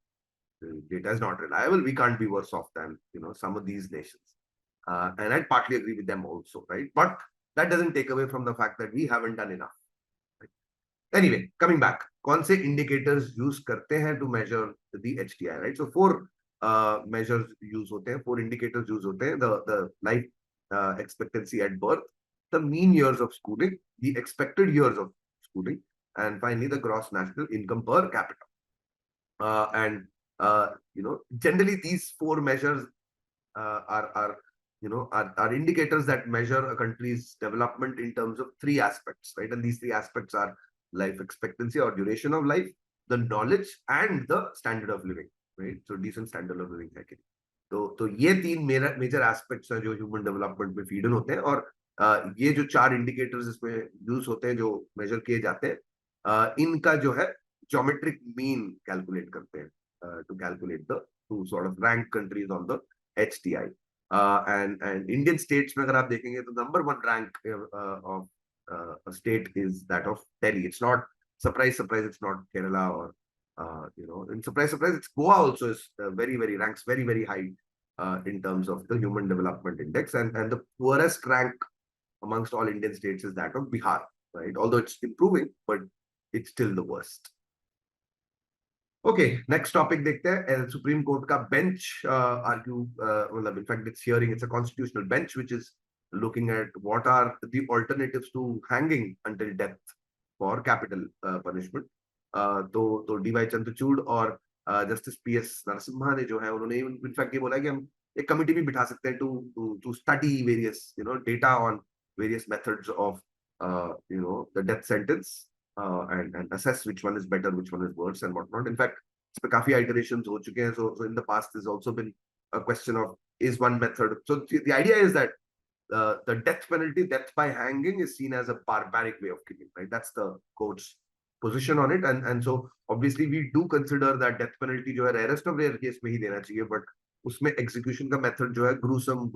data is not reliable. We can't be worse off than some of these nations, and I partly agree with them also, right? But that doesn't take away from the fact that we haven't done enough. Anyway, coming back, कौन से indicators use करते हैं to measure the HDI, right? So 4 measures use होते हैं, 4 indicators use होते हैं: the life expectancy at birth, the mean years of schooling, the expected years of schooling, and finally the gross national income per capita. And generally these four measures are indicators that measure a country's development in terms of three aspects, right? And these three aspects are life expectancy or duration of life, the knowledge, and the standard of living, right? So decent standard of living है कि नहीं। तो ये तीन major aspects हैं जो human development में feed in होते हैं, और ये जो चार इंडिकेटर्स इसमें यूज होते हैं जो मेजर किए जाते हैं, इनका जो है ज्योमेट्रिक मीन कैलकुलेट करते हैं to calculate the to sort of rank countries on the HDI. And Indian states में अगर आप देखेंगे तो number one rank of a state is that of Delhi. It's not surprise, it's not Kerala or and surprise, it's Goa also is very ranks very high in terms of the Human Development Index, and the poorest rank amongst all Indian states is that of Bihar, right? Although it's improving, but it's still the worst. Okay, next topic देखते हैं। Supreme court का bench मतलब in fact it's hearing, it's a constitutional bench which is looking at what are the alternatives to hanging until death for capital punishment. तो D Y Chandrachud और justice PS Narasimha ने जो है उन्होंने इनफैक्ट ये बोला कि हम एक कमिटी भी बिठा सकते हैं to study various data on various methods of the death sentence and assess which one is better, which one is worse, and whatnot. In fact, इस पे काफी iterations हो चुके हैं. So in the past, there's also been a question of is one method. So the idea is that the death penalty, death by hanging, is seen as a barbaric way of killing, right? That's the court's position on it, and so obviously we do consider that death penalty जो है rarest of rare case में ही देना चाहिए, but उसमें execution का method जो है gruesome,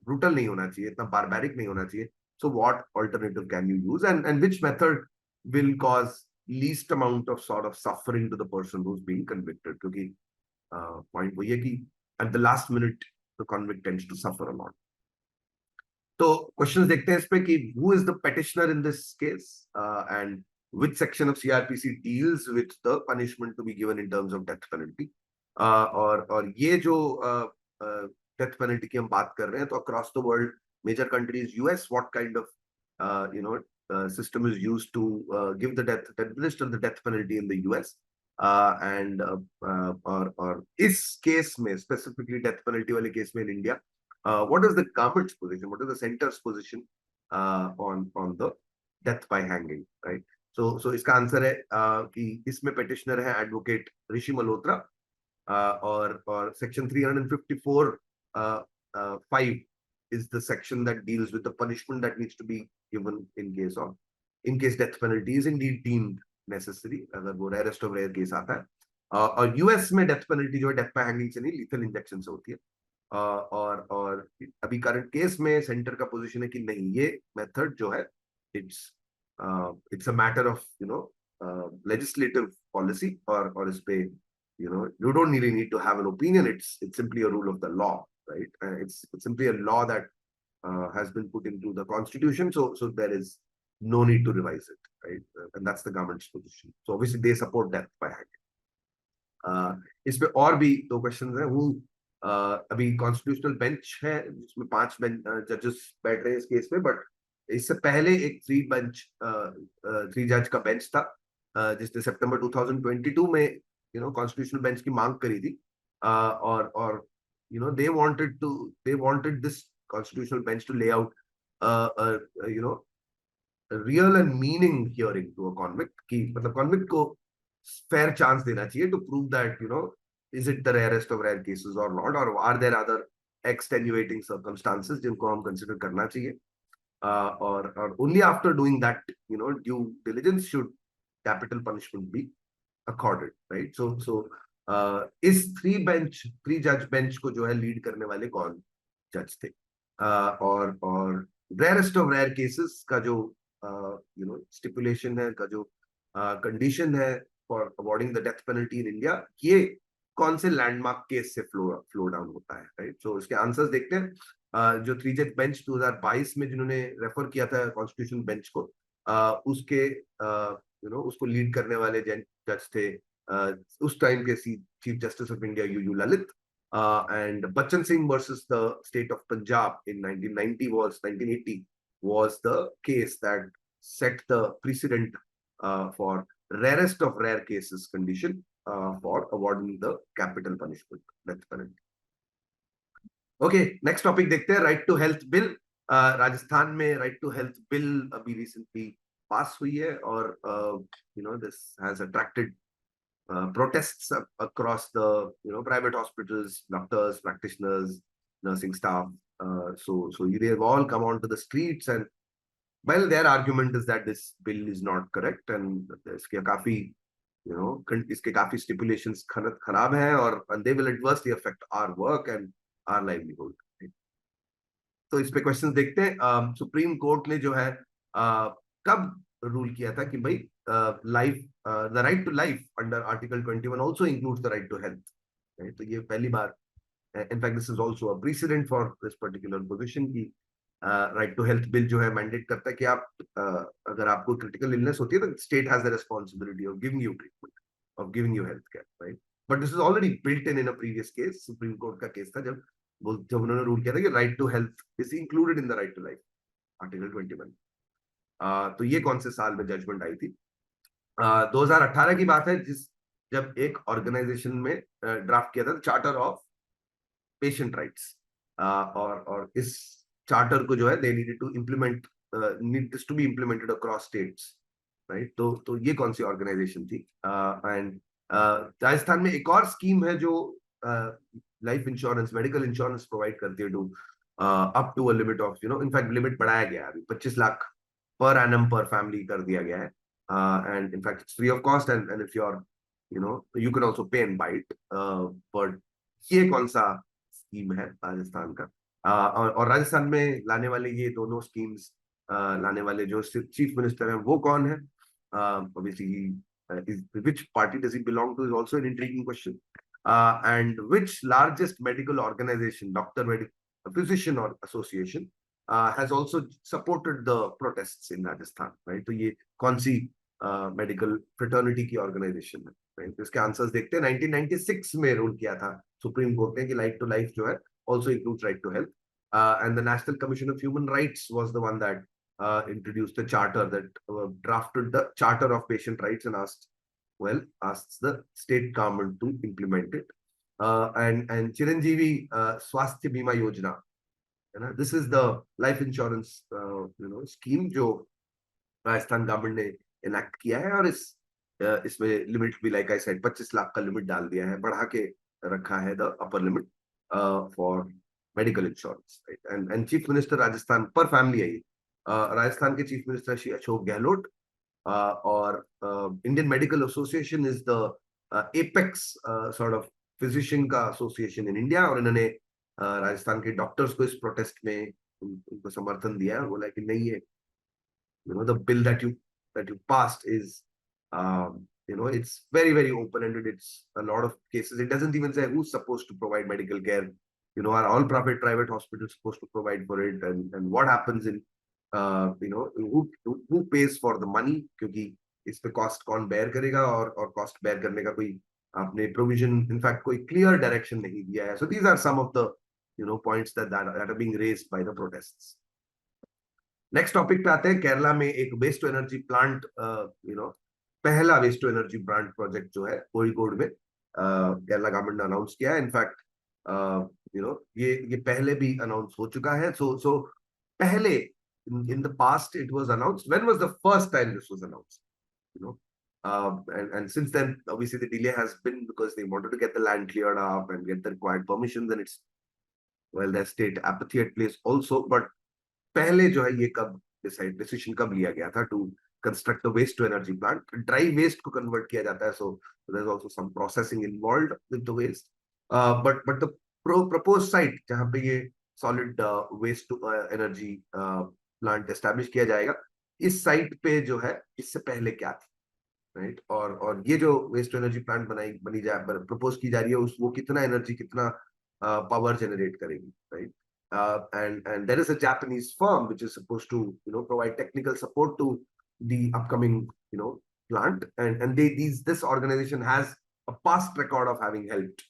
brutal नहीं होना चाहिए, इतना barbaric नहीं होना चाहिए. So what alternative can you use, and which method will cause least amount of sort of suffering to the person who's being convicted? क्योंकि point वही है कि at the last minute the convict tends to suffer a lot. तो questions देखते हैं इस पे कि who is the petitioner in this case, and which section of CRPC deals with the punishment to be given in terms of death penalty. और ये जो death penalty की हम बात कर रहे हैं, तो across the world major countries, US, what kind of system is used to give the administer the death penalty in the US, and or इस case में specifically death penalty वाले case में in India, what is the government's position, what is the center's position on the death by hanging, right? So इसका answer है कि इसमें petitioner है advocate ऋषि मल्होत्रा, और section 354 5 is the section that deals with the punishment that needs to be given in case death penalty is indeed deemed necessary, अगर वो rarest of rare case आता है. और US में death penalty जो है death by hanging से नहीं lethal injection से होती है. और अभी current case में center का position है कि नहीं, ये method जो है it's a matter of legislative policy, और इस पे you don't really need to have an opinion. It's simply a rule of the law, right? It's simply a law that has been put into the constitution, so there is no need to revise it, right? And that's the government's position. So obviously they support death by hanging. इस पे और भी दो questions हैं. वो अभी constitutional bench है जिसमें 5 जजेस बैठ रहे हैं इस केस में, बट इससे पहले एक 3 जज का बेंच था जिसने सितंबर 2022 में कॉन्स्टिट्यूशनल बेंच की मांग करी थी, और they wanted this constitutional bench to lay out a real and meaning hearing to a convict, कि मतलब convict को fair chance देना चाहिए to prove that is it the rarest of rare cases or not, or are there other extenuating circumstances जिनको हम consider करना चाहिए, or only after doing that due diligence should capital punishment be accorded, right? So इस 3 जज bench को जो है lead करने वाले कौन जज थे, और रेयरेस्ट ऑफ रेयर केसेस का जो स्टिपुलेशन है, का जो कंडीशन है for awarding the death penalty in India, ये कौन से लैंडमार्क केस से फ्लो डाउन होता है, राइट? सो इसके आंसर्स देखते हैं. जो 3 जज बेंच 2022 में जिन्होंने रेफर किया था कॉन्स्टिट्यूशन बेंच को, उसके उसको लीड करने वाले जज थे उस टाइम के chief justice of India you Lalit, and Bachchan Singh versus the state of Punjab in 1980 was the case that set the precedent for rarest of rare cases condition for awarding the capital punishment, death penalty. Okay, next topic देखते हैं, right to health bill. Rajasthan में right to health bill अभी recently pass हुई है और this has attracted protests across the private hospitals, doctors, practitioners, nursing staff. So they've all come onto the streets, and well, their argument is that this bill is not correct, and इसके काफी इसके काफी stipulations खराब हैं and they will adversely affect our work and our livelihood. तो इस पे question देखते हैं। सुप्रीम कोर्ट ने जो है कब रूल किया था कि भाई life, the right to life under article 21 also includes the right to health. तो ये पहली बार, in fact this is also a precedent for this particular position की राइट टू हेल्थ बिल जो है मैंडेट करता है कि आप अगर आपको क्रिटिकल इलनेस होती है तो state has the responsibility of giving you treatment, of giving you health care, right. But this is already built in a previous case. Supreme court का केस था जब उन्होंने रूल किया था कि right to health is included in the right to life, article 21। तो ये कौन से साल में जजमेंट आई थी? 2018 की बात है, जब एक ऑर्गेनाइजेशन में ड्राफ्ट किया था चार्टर ऑफ पेशेंट राइट्स, और इस चार्टर को जो है they needed to implement, needs to be implemented across states, right. तो ये कौन सी ऑर्गेनाइजेशन थी? एंड राजस्थान में एक और स्कीम है जो life insurance, medical insurance provide करती है to up to a limit of in fact limit बढ़ाया गया है अभी 25 लाख पर एनम पर फैमिली कर दिया गया है, and in fact it's free of cost, and if you are you can also pay and buy it. But ये कौन सा स्कीम है राजस्थान का? और राजस्थान में लाने वाले ये दोनों स्कीम्स लाने वाले जो चीफ मिनिस्टर हैं वो कौन है? Obviously, which party does he belong to is also an intriguing question. And which largest medical organization, physician or association, has also supported the protests in Rajasthan, right? तो ये कौन सी मेडिकल फ्रेटर्निटी की organisation है, right? तो इसके answers देखते हैं। 1996 में रूल किया था सुप्रीम कोर्ट ने कि राइट टू लाइफ जो है also includes right to health, and the National Commission of Human Rights was the one that introduced the charter, that drafted the Charter of Patient Rights and asks the state government to implement it. And Chiranjeevi Swasthya Bima Yojana, this is the life insurance scheme जो Rajasthan government ने enact किया है, और इसमें limit भी like I said 25 lakh का limit डाल दिया है, बढ़ा के रखा है the upper limit for medical insurance, right. And chief minister Rajasthan पर फैमिली आई, राजस्थान के चीफ मिनिस्टर श्री अशोक गहलोत, और Indian medical association is the apex sort of physician का एसोसिएशन इन इंडिया, और इन्होंने राजस्थान के डॉक्टर्स को इस प्रोटेस्ट में उनको समर्थन दिया है। बोला कि नहीं, ये the bill that you passed is it's very open-ended. It's a lot of cases, it doesn't even say who's supposed to provide medical care. Are all private hospitals supposed to provide for it, and what happens in who pays for the money, क्योंकि इस पे cost कौन bear करेगा, और cost bear करने का कोई आपने प्रोविजन, इनफैक्ट कोई क्लियर डायरेक्शन नहीं दिया है। So these are some of the points that are being raised by the protests. Next topic पे आते हैं। केरला में एक वेस्ट टू एनर्जी प्लांट, पहला waste to energy plant project जो है कोझिकोड में केरला गवर्नमेंट ने अनाउंस किया है। इनफैक्ट ये पहले भी अनाउंस हो चुका है। सो पहले in the past it was announced. When was the first time this was announced? And since then, obviously the delay has been because they wanted to get the land cleared up and get the required permissions, and it's their state apathy at place also. But पहले जो है ये कब decision कब लिया गया था to construct a waste to energy plant? Dry waste को कन्वर्ट किया जाता है, so there is also some processing involved with the waste, but the proposed site जहां पे ये solid waste to energy plant establish किया जाएगा, इस साइट पे जो है इससे पहले क्या थी, राइट? और ये जो वेस्ट टू एनर्जी प्लांट बनी जाए प्रपोज की जा रही है, वो कितना एनर्जी, कितना पावर जनरेट करेगी, right? And there is a Japanese firm which is supposed to provide technical support to the upcoming plant, and this organization has a past record of having helped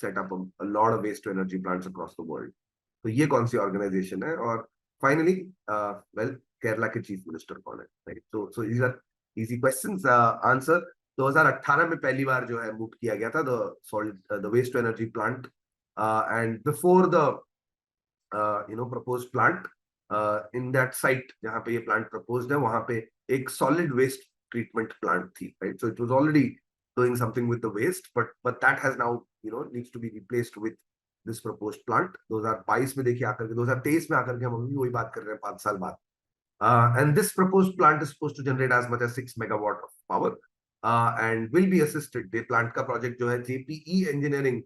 set up a lot of waste to energy plants across the world. तो ये कौन सी organisation है? और finally Kerala के chief minister कौन है, right? So these are easy questions answer 2018 में पहली बार जो है मूव किया गया था the waste to energy plant and before the proposed plant in that site जहाँ पे ये plant proposed है वहाँ पे एक solid waste treatment plant थी, right? So it was already doing something with the waste, but that has now needs to be replaced with this proposed plant. 2022 में देखिए आकर के 2023 में आकर के हम अभी वही बात कर रहे हैं 5 साल बाद. And this proposed plant is supposed to generate as much as 6 megawatt of power and will be assisted. The plant का project जो है JPE Engineering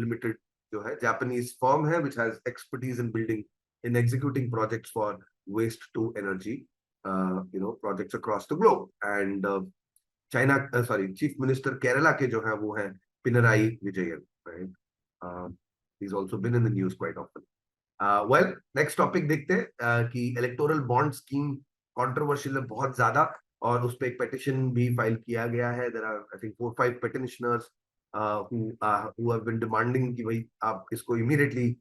Limited जो है Japanese firm है which has expertise in building in executing projects for waste to energy projects across the globe. And China Chief Minister Kerala के जो है वो है Pinarayi Vijayan, right? He's also been in the news quite often. Well next topic देखते हैं कि electoral bond scheme controversial है बहुत ज्यादा और उस पे एक पेटिशन भी फाइल किया गया है. There are I think 4-5 petitioners who have been demanding कि भाई आप इसको इमीडिएटली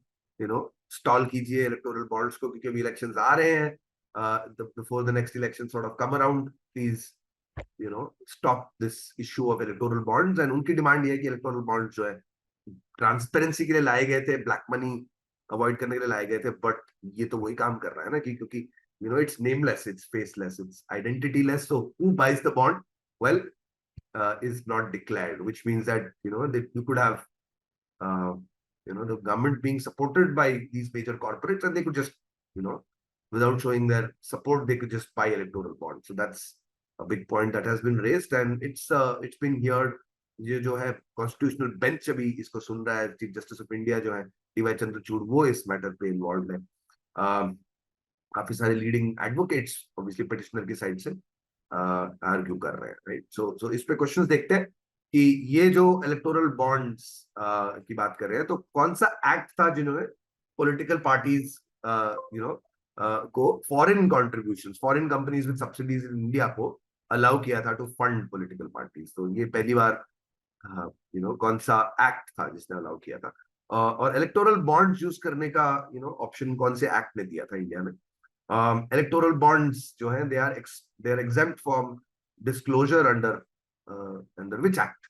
स्टॉल कीजिए इलेक्टोरल बॉन्ड्स को क्योंकि अभी इलेक्शंस आ रहे हैं. Before the next election sort of come around please stop this issue of electoral bonds. And उनकी डिमांड ये है कि इलेक्टोरल बॉन्ड्स जो है ट्रांसपेरेंसी के लिए लाए गए थे, ब्लैक मनी अवॉइड करने के लिए लाए गए थे, बट ये तो वही काम कर रहा है ना कि क्योंकि it's nameless, it's faceless, it's identityless. So who buys the bond? Well, is not declared, which means that that you could have the government being supported by these major corporates and they could just without showing their support they could just buy electoral bonds. So that's a big point that has been raised and it's been heard. ये जो है constitutional bench अभी इसको सुन रहा है. Chief justice of India जो है D.Y.. Chandrachud वो इस मैटर पे इन्वॉल्व है. काफी सारे लीडिंग एडवोकेट्स ऑब्वियसली पिटिशनर की साइड से आर्ग्यू कर रहे हैं, राइट? सो इस पे क्वेश्चंस देखते हैं कि ये जो इलेक्टोरल बॉन्ड्स की बात कर रहे हैं तो कौन सा एक्ट था जिन्होंने पॉलिटिकल पार्टीज को foreign contributions, foreign companies with subsidies in India को अलाउ किया था टू फंड पॉलिटिकल पार्टीज. तो ये पहली बार कौन सा एक्ट था जिसने अलाउ किया था और इलेक्टोरल बॉन्ड्स यूज करने का ऑप्शन कौन से एक्ट ने दिया था इंडिया में? इलेक्टोरल बॉन्ड्स जो हैं they are exempt from disclosure under which act?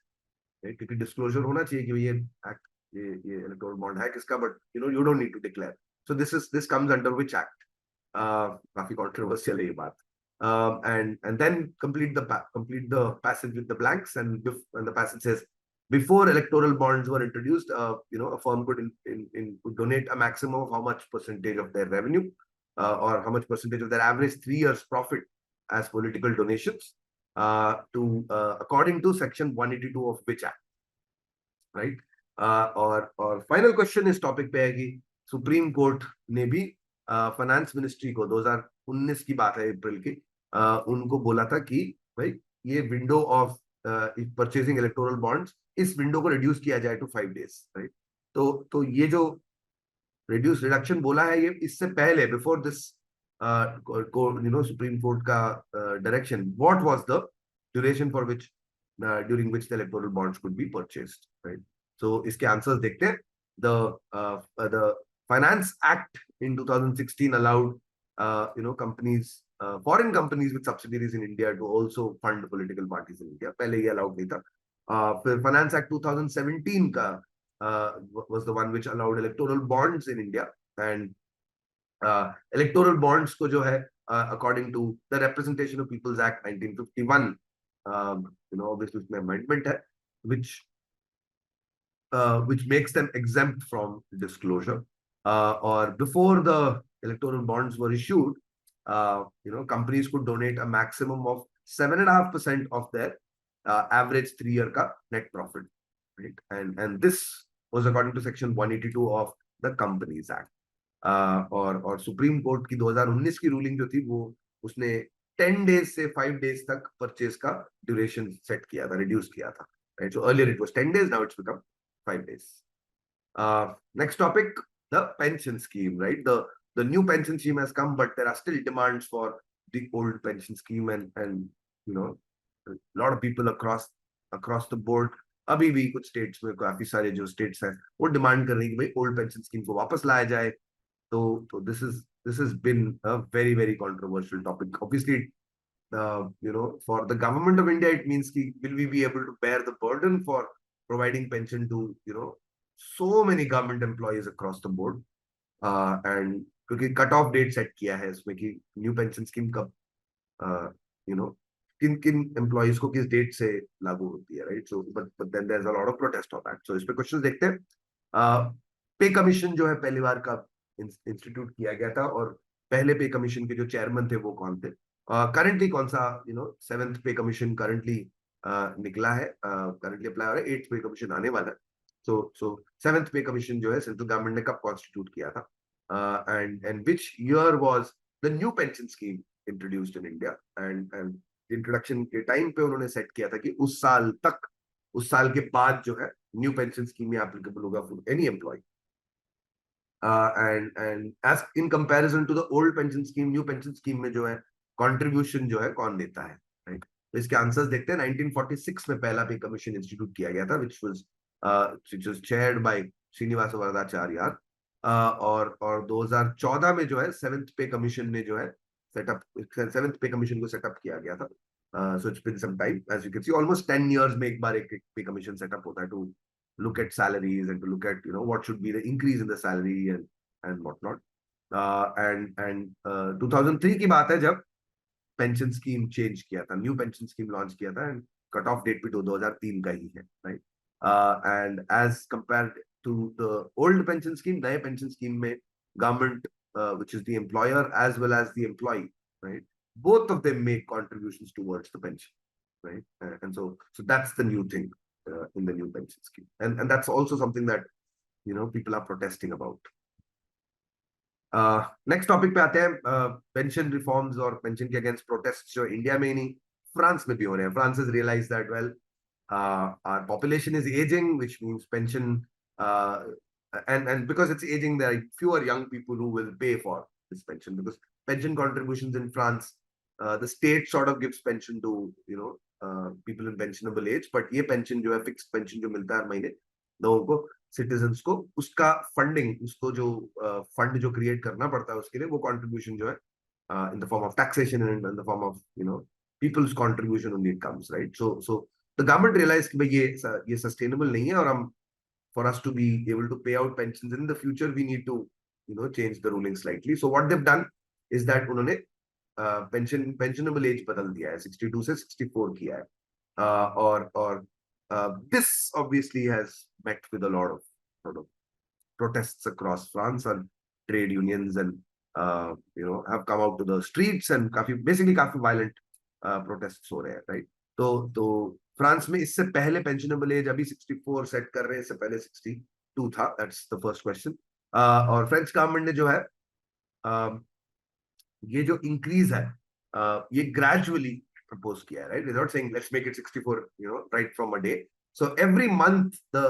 क्योंकि डिस्क्लोजर होना चाहिए कि ये एक्ट ये इलेक्टोरल बॉन्ड है किसका, but you don't need to declare. So this comes under which act? काफी कंट्रोवर्शियल है ये बात. And then complete the passage with the blanks and the passage says before electoral bonds were introduced a firm could could donate a maximum of how much percentage of their revenue or how much percentage of their average 3 years profit as political donations to according to section 182 of which act, right? और final question इस topic पे है कि supreme court ने भी finance ministry को 2019 की बात है अप्रैल की उनको बोला था कि भाई ये window of purchasing electoral bonds इस विंडो को रिड्यूस किया जाए टू 5 days, राइट? तो ये जो रिडक्शन बोला है ये इससे पहले बिफोर दिस सुप्रीम कोर्ट का direction what was the duration for which during which the electoral bonds could be purchased, right? So इसके आंसर्स देखते हैं. The finance act in 2016 allowed companies foreign companies with subsidiaries in India to also fund political parties in India. पहले ये allowed नहीं था. फिर finance act 2017 का was the one which allowed electoral bonds in India and electoral bonds को जो है according to the Representation of People's Act 1951 obviously उसमें amendment है which makes them exempt from disclosure. Or before the electoral bonds were issued, companies could donate a maximum of 7.5% of their average 3-year ka net profit, right? And this was according to section 182 of the Companies Act. और supreme court की 2019 की ruling जो थी वो उसने 10 days से 5 days तक purchase का ड्यूरेशन सेट किया था, रिड्यूस किया था, right? So earlier it was 10 days, now it's become 5 days. Next topic, the pension scheme, right? The new pension scheme has come, but there are still demands for the old pension scheme and a lot of people across the board. अभी भी कुछ states में काफी सारे जो states हैं वो demand कर रही है कि भाई ओल्ड पेंशन स्कीम को वापस लाया जाए. तो this has been a very very controversial topic. Obviously for the government of India, it means ki, will we be able to bear the burden for providing pension to so many government employees across the board. And क्योंकि cut off date set किया है इसमें कि new pension scheme कब किन किन employees को किस डेट से लागू होती है, right? So but then there is a lot of protest on that. So इस पे क्वेश्चन देखते हैं. पे कमीशन जो है पहली बार का इंस्टीट्यूट किया गया था, और पहले पे कमीशन के जो चेयरमैन थे वो कौन थे? करंटली कौन सा सेवेंथ पे कमीशन करंटली निकला है, करंटली अप्लाई हो रहा है, एट्थ पे कमीशन आने वाला है. सो सेवेंथ पे कमीशन जो है सेंट्रल गवर्नमेंट ने कब कॉन्स्टिट्यूट किया था, and which year was the new pension scheme introduced in India? And introduction के टाइम पे उन्होंने सेट किया था कि उस साल तक, उस साल के बाद जो है न्यू पेंशन स्कीम एप्लीकेबल होगा for any employ. and as in comparison to the old pension scheme, new pension scheme में जो है कंट्रीब्यूशन जो है कौन देता है, राइट? तो इसके आंसर्स देखते हैं. 1946 में पहला पे कमीशन इंस्टीट्यूट किया गया था, which was chaired by Srinivas वरदाचार्य. और 2014 में जो है सेवेंथ पे कमीशन ने जो है सेवेंथ पे कमीशन को सेटअप किया गया था. So it's been some time, as you can see almost 10 years में एक बार एक पे कमीशन सेटअप होता है to look at salaries and to look at what should be the increase in the salary and whatnot. And 2003 की बात है जब पेंशन स्कीम चेंज किया था, न्यू पेंशन स्कीम लॉन्च किया था, एंड कट ऑफ डेट भी 2003 का ही है, right? And as compared to the old pension scheme, नए पेंशन स्कीम में government, which is the employer as well as the employee, right? Both of them make contributions towards the pension, right? And so that's the new thing in the new pension scheme, and that's also something that people are protesting about. Next topic पे आते हैं. Pension reforms और pension के against protest जो India में ही नहीं, France में भी हो रहे हैं. France has realized that well, our population is aging, which means pension, and because it's aging, there are fewer young people who will pay for this pension, because pension contributions in France, the state sort of gives pension to people in pensionable age, but ये pension जो है fixed pension जो मिलता है हर महीने लोगों को, citizens को, उसका फंडिंग, उसको जो फंड जो क्रिएट करना पड़ता है उसके लिए, वो कंट्रीब्यूशन जो है in the form of taxation and in the form of people's contribution only it comes, right? So the government realise कि भाई ये सस्टेनेबल नहीं है, और हम for us to be able to pay out pensions in the future we need to change the ruling slightly. So what they have done is that उन्होंने pensionable age बदल दिया है, 62 से 64 किया है. और this obviously has met with a lot of sort of protests across France, and trade unions and have come out to the streets, and basically काफी violent protests हो रहे हैं, right? तो फ्रांस में इससे पहले पेंशनेबल एज अभी 64 set कर रहे हैं, इससे पहले 62 था. That's the first question. और फ्रेंच गवर्नमेंट ने जो है ये जो इंक्रीज है ये ग्रेजुअली propose किया है, right? We're not saying let's make it 64, right from a day. So every month the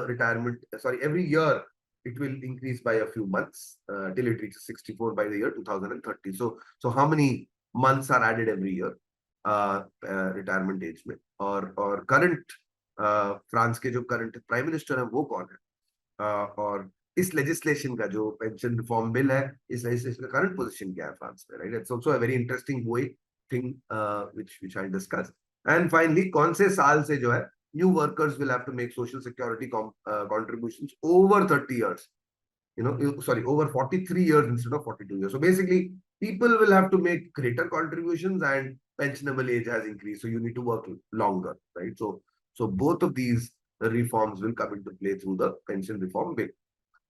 every year it will increase by a few months till it reaches 64 by the year 2030. So how many months are added every year retirement age में? और current France के जो current prime minister है वो कौन है? और इस लेजिस्लेशन का जो पेंशन रिफॉर्म बिल है, इस लेजिस्लेशन का करंट पोजीशन क्या है फ्रांस में, right? It's also a very interesting thing which I discussed. And finally, कौन से साल से जो है new workers will have to make social security contributions over 30 years, over 43 years instead of 42 years. So basically, people will have to make greater contributions, and pensionable age has increased, so you need to work longer, right? So both of these reforms will come into play through the pension reform bill.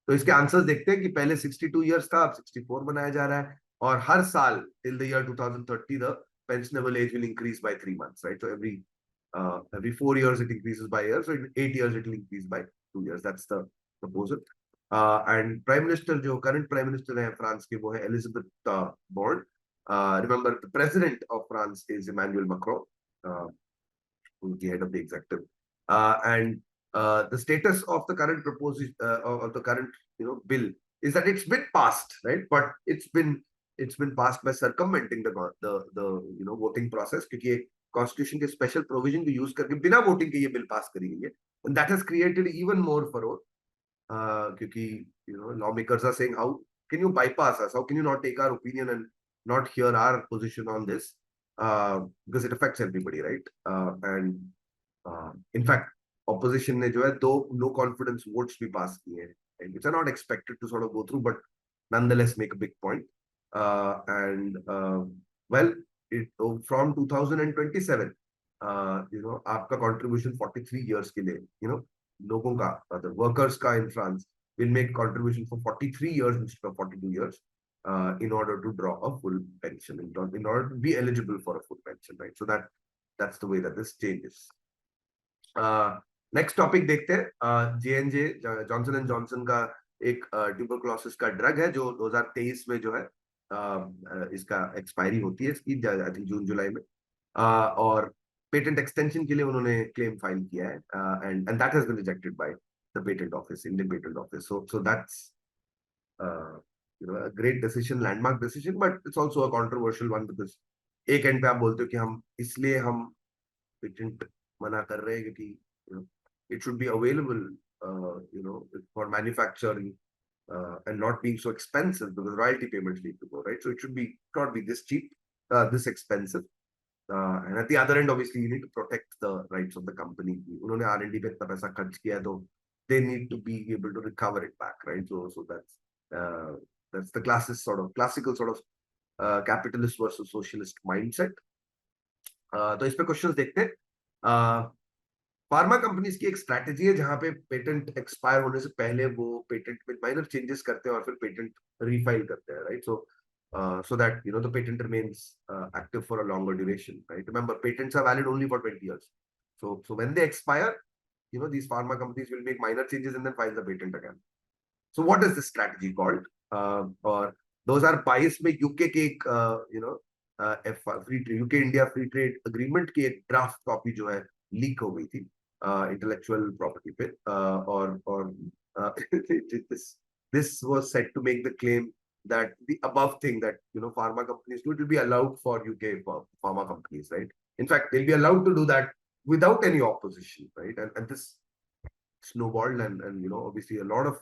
तो इसके answers देखते हैं कि पहले 62 years था, अब 64 बनाया जा रहा है, और हर साल till the year 2030 the pensionable age will increase by 3 months, right? So every 4 years it increases by a year, so in 8 years it will increase by 2 years. That's the proposal. And prime minister जो current prime minister है France के, वो है Elisabeth Borne. Remember, the president of France is Emmanuel Macron, who's the head of the executive. And the status of the current proposal of the current bill is that it's been passed, right? But it's been passed by circumventing the voting process, क्योंकि constitution के special provision को use करके बिना voting के ये bill pass करी गई है. And that has created even more furore, क्योंकि law makers are saying, how can you bypass us, how can you not take our opinion and not hear our position on this? because it affects everybody, right? And in fact, opposition ने जो है दो no confidence votes भी pass किए हैं, which are not expected to sort of go through, but nonetheless make a big point. And well, from 2027, आपका contribution 43 years के लिए, लोगों का, the workers का in France will make contribution for 43 years instead of 42 years. In order to draw a full pension, in order to be eligible for a full pension, right? So that's the way that this changes. Next topic देखते हैं. J&J Johnson and Johnson का एक tuberculosis का drug है जो 2023 में जो है इसका एक्सपायरी होती है इसकी, आई थिंक जून जुलाई में, और पेटेंट एक्सटेंशन के लिए उन्होंने क्लेम फाइल किया है, and that has been rejected by the patent office, Indian patent office. So that's a great decision, landmark decision, but it's also a controversial one because एक and पे आप बोलते हो कि हम इसलिए हम पेटेंट मना कर रहे हैं क्योंकि it should be available for manufacturing and not being so expensive because royalty payments need to go, right? So it should be not be this cheap, this expensive, and at the other end obviously you need to protect the rights of the company. उन्होंने R&D पे इतना पैसा खर्च किया है तो they need to be able to recover it back, right? So that's the classical sort of capitalist versus socialist mindset. तो इस पे क्वेश्चंस देखते हैं. फार्मा कंपनीज की एक स्ट्रैटेजी है जहां पे पेटेंट एक्सपायर होने से पहले वो पेटेंट में माइनर चेंजेस करते हैं और फिर पेटेंट रीफाइल करते हैं, right? So that the patent remains active for a longer duration, right? Remember, patents are valid only for 20 years. So when they expire, these pharma companies will make minor changes and then file the patent again. So what is this strategy called? Or those are 22 में UK के एक UK India free trade agreement की एक draft copy जो है leak हो गई थी इंटेलेक्चुअल प्रॉपर्टी पे, और this was said to make the claim that the above thing that pharma companies do, it will be allowed for UK pharma companies, right? In fact, they'll be allowed to do that without any opposition, right? And this snowballed, and obviously a lot of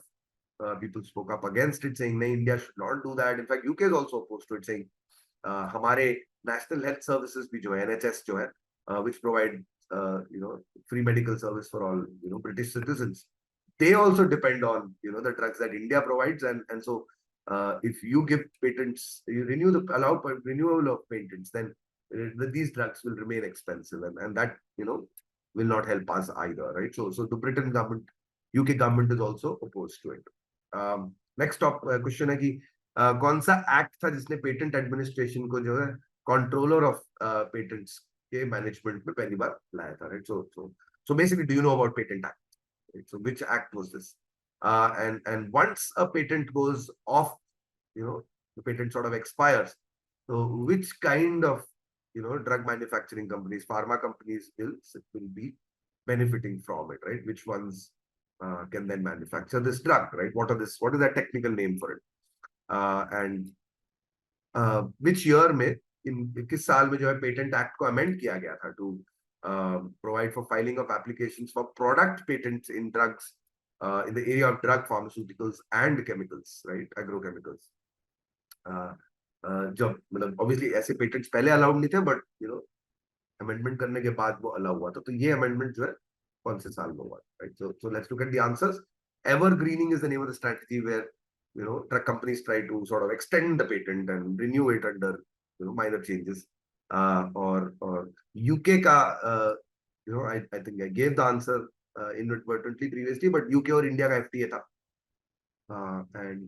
people spoke up against it, saying, "No, India should not do that." In fact, UK is also opposed to it, saying, "हमारे national health services भी जो है NHS जो है, which provide free medical service for all British citizens, they also depend on the drugs that India provides, and so if you give patents, you allow renewal of patents, then these drugs will remain expensive, and that will not help us either, right?" So the Britain government, UK government is also opposed to it. Next question है कि कौन सा act था जिसने patent administration को जो है controller of patents के मैनेजमेंट में पहली बार लाया था, right? So basically, do you know about patent act? Right? So which act was this? And once a patent goes off, the patent sort of expires. So which kind of drug manufacturing companies, pharma companies will be benefiting from it, right? Which ones can then manufacture this drug, right? What is that technical name for it? And which year में किस साल में जो है patent act को amend किया गया था to provide for filing of applications for product patents in drugs, in the area of drug, pharmaceuticals and chemicals, right? Agrochemicals. जब मतलब obviously ऐसे पेटेंट्स पहले अलाउड नहीं थे, बट अमेंडमेंट करने के बाद वो अलाउ हुआ था. तो ये अमेंडमेंट जो है कौन से साल में हुआ, right? So let's look at the answers. Evergreening is the name of the strategy where drug companies try to sort of extend the patent and renew it under minor changes. Or UK का I think I gave the answer inadvertently previously, but UK और India का FTA था, and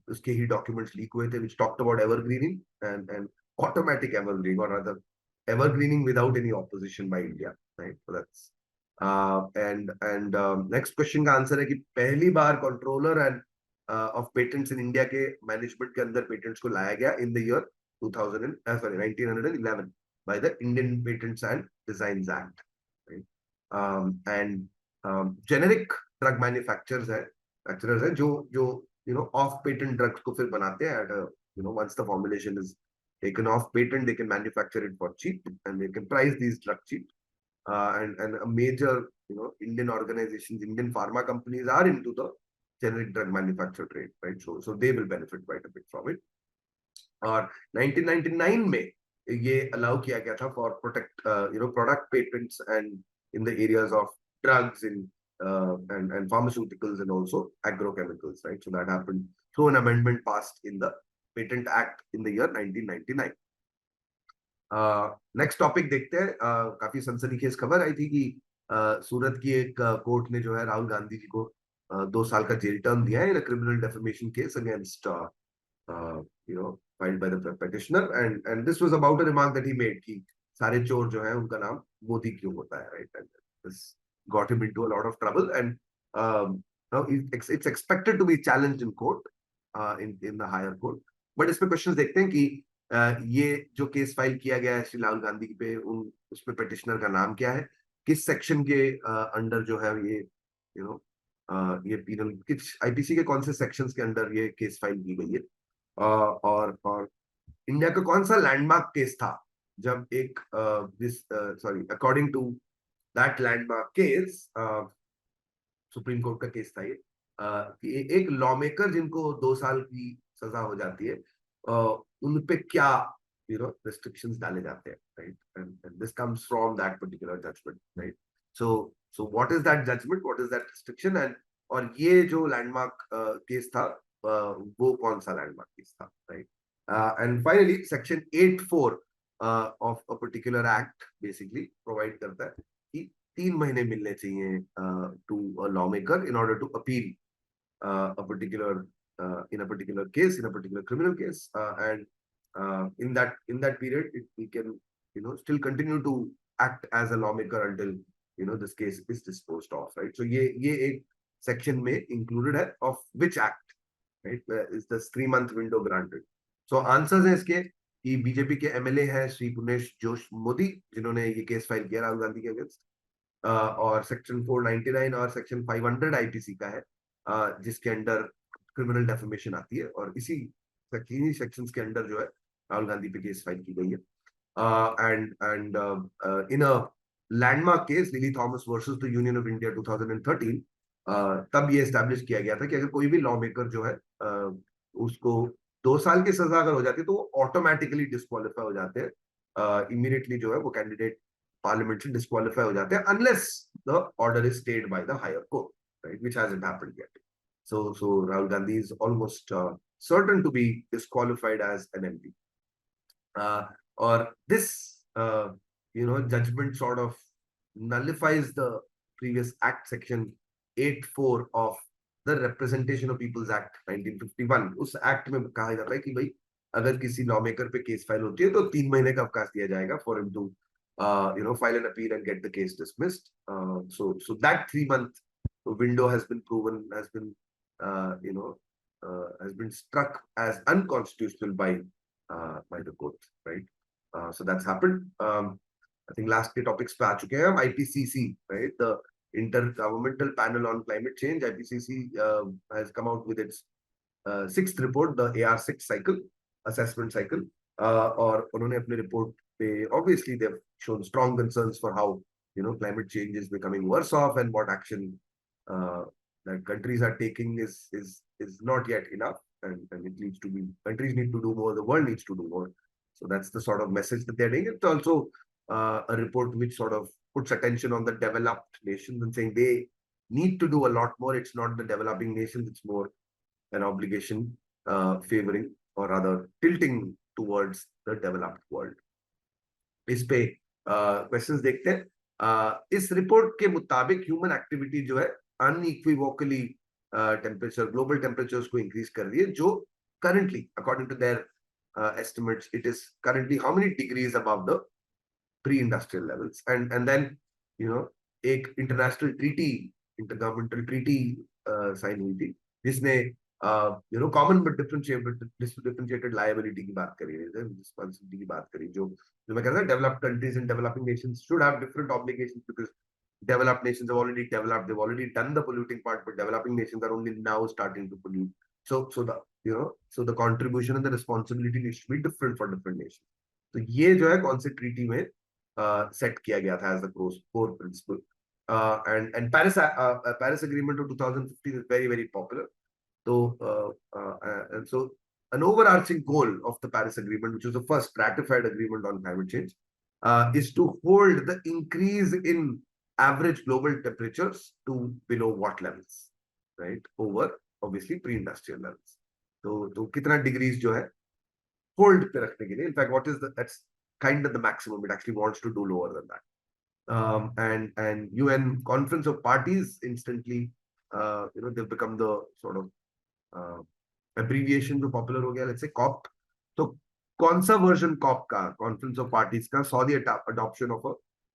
उसके ही documents leak हुए थे which talked about evergreening and automatic evergreening, or rather evergreening without any opposition by India, right? So that's next question का answer है कि पहली बार controller and of patents in India के मैनेजमेंट के अंदर पेटेंट्स को लाया गया in the year 1911 by the Indian Patents and Designs Act, right? And generic drug manufacturers हैं जो ऑफ पेटेंट ड्रग्स को फिर बनाते हैं at once the formulation is taken off patent, they can manufacture it for cheap and they can price these drugs cheap. And a major Indian organizations, Indian pharma companies are into the generic drug manufacture trade, right? So they will benefit quite a bit from it. और 1999 में ये allow किया गया था for protect product patents and in the areas of drugs in and pharmaceuticals and also agrochemicals, right? So that happened through an amendment passed in the Patent Act in the year 1999. Next topic देखते हैं. काफी सनसनीखेज खबर आई थी कि सूरत की एक court ने जो है राहुल गांधी जी को 2 साल का जेल टर्म दिया है in criminal defamation case against filed by the petitioner, and this was about a remark that he made कि सारे चोर जो है उनका नाम मोदी क्यों होता है, right? And this got him into a lot of trouble, and now it's expected to be challenged in court, in the higher court. But इसमें क्वेश्चंस देखते हैं कि ये जो केस फाइल किया गया है श्री राहुल गांधी पे, उसमें पिटिशनर का नाम क्या है, किस सेक्शन के अंडर जो है ये ये पीनल, किस आईपीसी के कौन से सेक्शंस के अंडर ये केस फाइल की गई है, और इंडिया का कौन सा लैंडमार्क केस था जब एक according to that landmark case, Supreme court का केस था ये, कि एक लॉ मेकर जिनको 2 साल की सजा हो जाती है, उन पे क्या restrictions डाले जाते हैं, right? And this comes from that particular judgment, right? So what is that judgment, what is that restriction, and और ये जो लैंडमार्क केस था वो कौन सा लैंडमार्क केस था, right? And finally section 8(4) of a particular act basically provide करता है कि 3 महीने मिलने चाहिए to a lawmaker in order to appeal a particular in a particular case, in a particular criminal case, and in that period we can still continue to act as a lawmaker until this case is disposed of, right? So ये एक section में included है of which act, right? Is the 3-month window granted? So answers हैं इसके कि BJP के MLA हैं श्री पुनेश जोश मोदी, जिन्होंने ये केस फाइल किया राहुल गांधी के अगेंस्ट, और सेक्शन 499 और सेक्शन 500 आईपीसी का है, जिसके अंडर क्रिमिनल डेफेमेशन आती है, और इसी सेक्शंस के अंडर जो है राहुल गांधी पे केस फाइल की गई है. And in a landmark case lily Thomas versus the union of India 2013, तब ये एस्टैब्लिश किया गया था कि अगर कोई भी लॉ मेकर जो है उसको 2 साल की सजा अगर हो जाती है तो वो ऑटोमेटिकली डिस्क्वालीफाई हो जाते हैं, इमीडिएटली जो है वो कैंडिडेट पार्लियामेंट से डिस्क्वालीफाई हो जाते हैं unless the order is stayed by the higher court, right? Which hasn't happened yet. So Rahul Gandhi is almost certain to be disqualified as an MP. Or this judgment sort of nullifies the previous act, section 8(4) of the Representation of People's Act 1951. उस act में कहा जाता है कि भाई अगर किसी law maker पे केस फाइल होती है तो 3 महीने का अवकाश दिया जाएगा for him to file an appeal and get the case dismissed. So that 3-month window has been proven, has been struck as unconstitutional by the court, right? So that's happened. I think last के topics पे आ चुके हैं हम. IPCC, right? The Intergovernmental Panel on Climate Change, IPCC, has come out with its 6th report, the AR6 cycle, assessment cycle. और उन्होंने अपने report पे obviously they've shown strong concerns for how climate change is becoming worse off, and what action that countries are taking is not yet enough, and it needs to be, countries need to do more, the world needs to do more. So that's the sort of message that they're doing. It's also a report which sort of puts attention on the developed nations and saying they need to do a lot more. It's not the developing nations, it's more an obligation favoring or rather tilting towards the developed world. इस पे questions देखते हैं. इस report के मुताबिक human activity जो है unequivocally temperature, global temperatures को इंक्रीज कर रही है, जो currently according to their estimates it is currently how many degrees above the pre-industrial levels, and then एक international treaty, intergovernmental treaty sign हुई थी जिसने कॉमन बट डिफरेंशिएटेड लायबिलिटी की बात करी है, रिस्पांसिबिलिटी की बात करी, जो मैं कह रहा था developed countries and developing Nations should have different obligations, because developed nations have already developed, they've already done the polluting part, but developing nations are only now starting to pollute. So the contribution and the responsibility needs to be different for different nations. तो ये जो है कौन से treaty में set किया गया था as the core principle. And Paris Agreement of 2015 is very very popular. So an overarching goal of the Paris Agreement, which was the first ratified agreement on climate change, is to hold the increase in average global temperatures to below what levels, right? Over obviously pre-industrial levels. तो कितना degrees जो है hold पे रखने के लिए, in fact, what is that's kind of the maximum. It actually wants to do lower than that. And UN Conference of Parties instantly, they've become the sort of abbreviation जो popular हो गया, let's say COP. तो कौन सा version COP का, Conference of Parties का, saw the adoption of a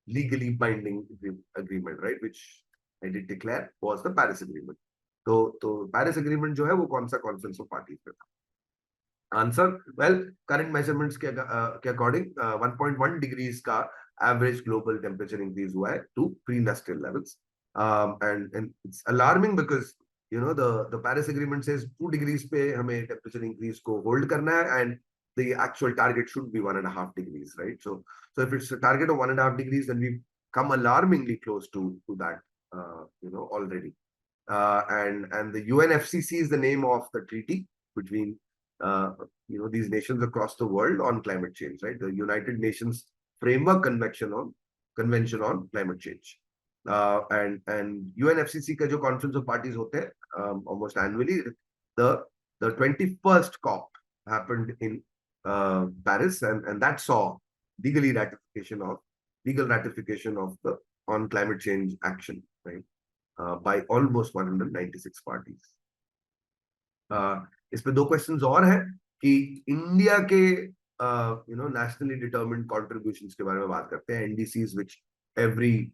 legally binding agreement, right, which I did declare was the Paris Agreement. तो Paris Agreement जो है वो कौन सा Conference of Parties पे था? Answer, well, current measurements के according 1.1 degrees का average global temperature increase हुआ है to pre-industrial levels. And it's alarming because the Paris Agreement says 2 degrees पे हमें temperature increase को hold करना है, and the actual target should be 1.5 degrees, right? So if it's a target of 1.5 degrees, then we've come alarmingly close to that, already. And the UNFCC is the name of the treaty between these nations across the world on climate change, right? The United Nations Framework Convention on Climate Change. And UNFCC का जो Conference of Parties होते हैं almost annually, the 21st COP happened in Paris, and that saw legal ratification of the on climate change action, right, by almost 196 parties. इस पे 2 questions और हैं कि India के nationally determined contributions के बारे में बात करते हैं. NDCs, which every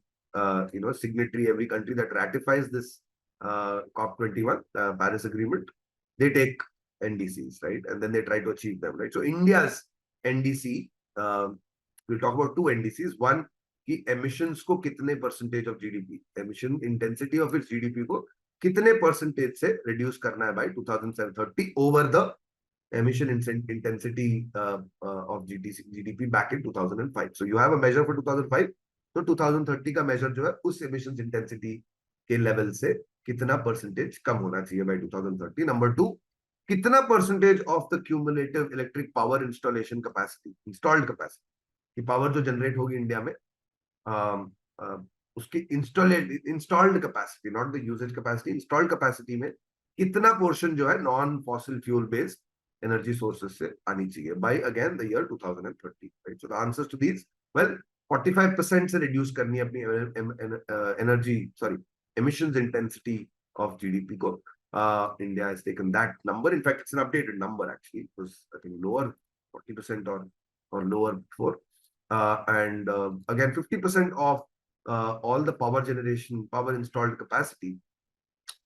signatory, every country that ratifies this COP21 Paris Agreement, they take NDCs, right, and then they try to achieve them, right? So India's NDC, we'll talk about 2 NDCs. One, कि emissions को कितने percentage of GDP, emission intensity of its GDP को कितने percentage से reduce करना है by 2030 over the emission intensity of GDP back in 2005. So you have a measure for 2005, तो 2030 का measure जो है उस emissions intensity के level से कितना percentage कम होना चाहिए by 2030. Number 2, कितना percentage of the cumulative electric power installed capacity की power जो generate होगी इंडिया में, उसकी installed capacity, not the usage capacity, installed capacity में कितना portion जो है non fossil fuel based energy sources से आनी चाहिए by again the year 2030, right? So the answers to these, well, 45% से reduce करनी है अपनी emissions intensity of GDP को. India has taken that number. In fact, it's an updated number actually. It was, I think, lower, 40% or lower before. And again, 50% of all the power installed capacity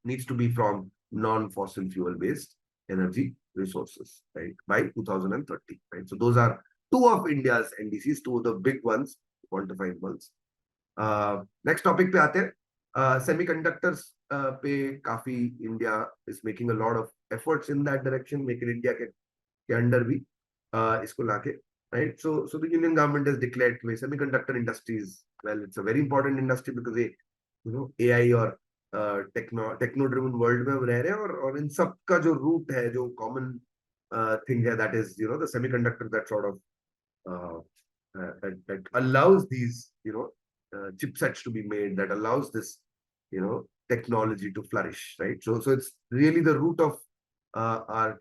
needs to be from non-fossil fuel based energy resources, right, by 2030, right? So those are 2 of India's NDCs, 2 of the big ones, quantified ones. Next topic पे आते हैं. Semiconductors पे काफी India is making a lot of efforts in that direction. Make in India के under भी इसको लाके, right? So the Union government has declared semiconductor industries, well, it's a very important industry because AI और techno driven world में रह रहे हैं, और इन सब का जो root है, जो common thing है, that is the semiconductor that sort of that allows these chipsets to be made, that allows this technology to flourish, right? So it's really the root of our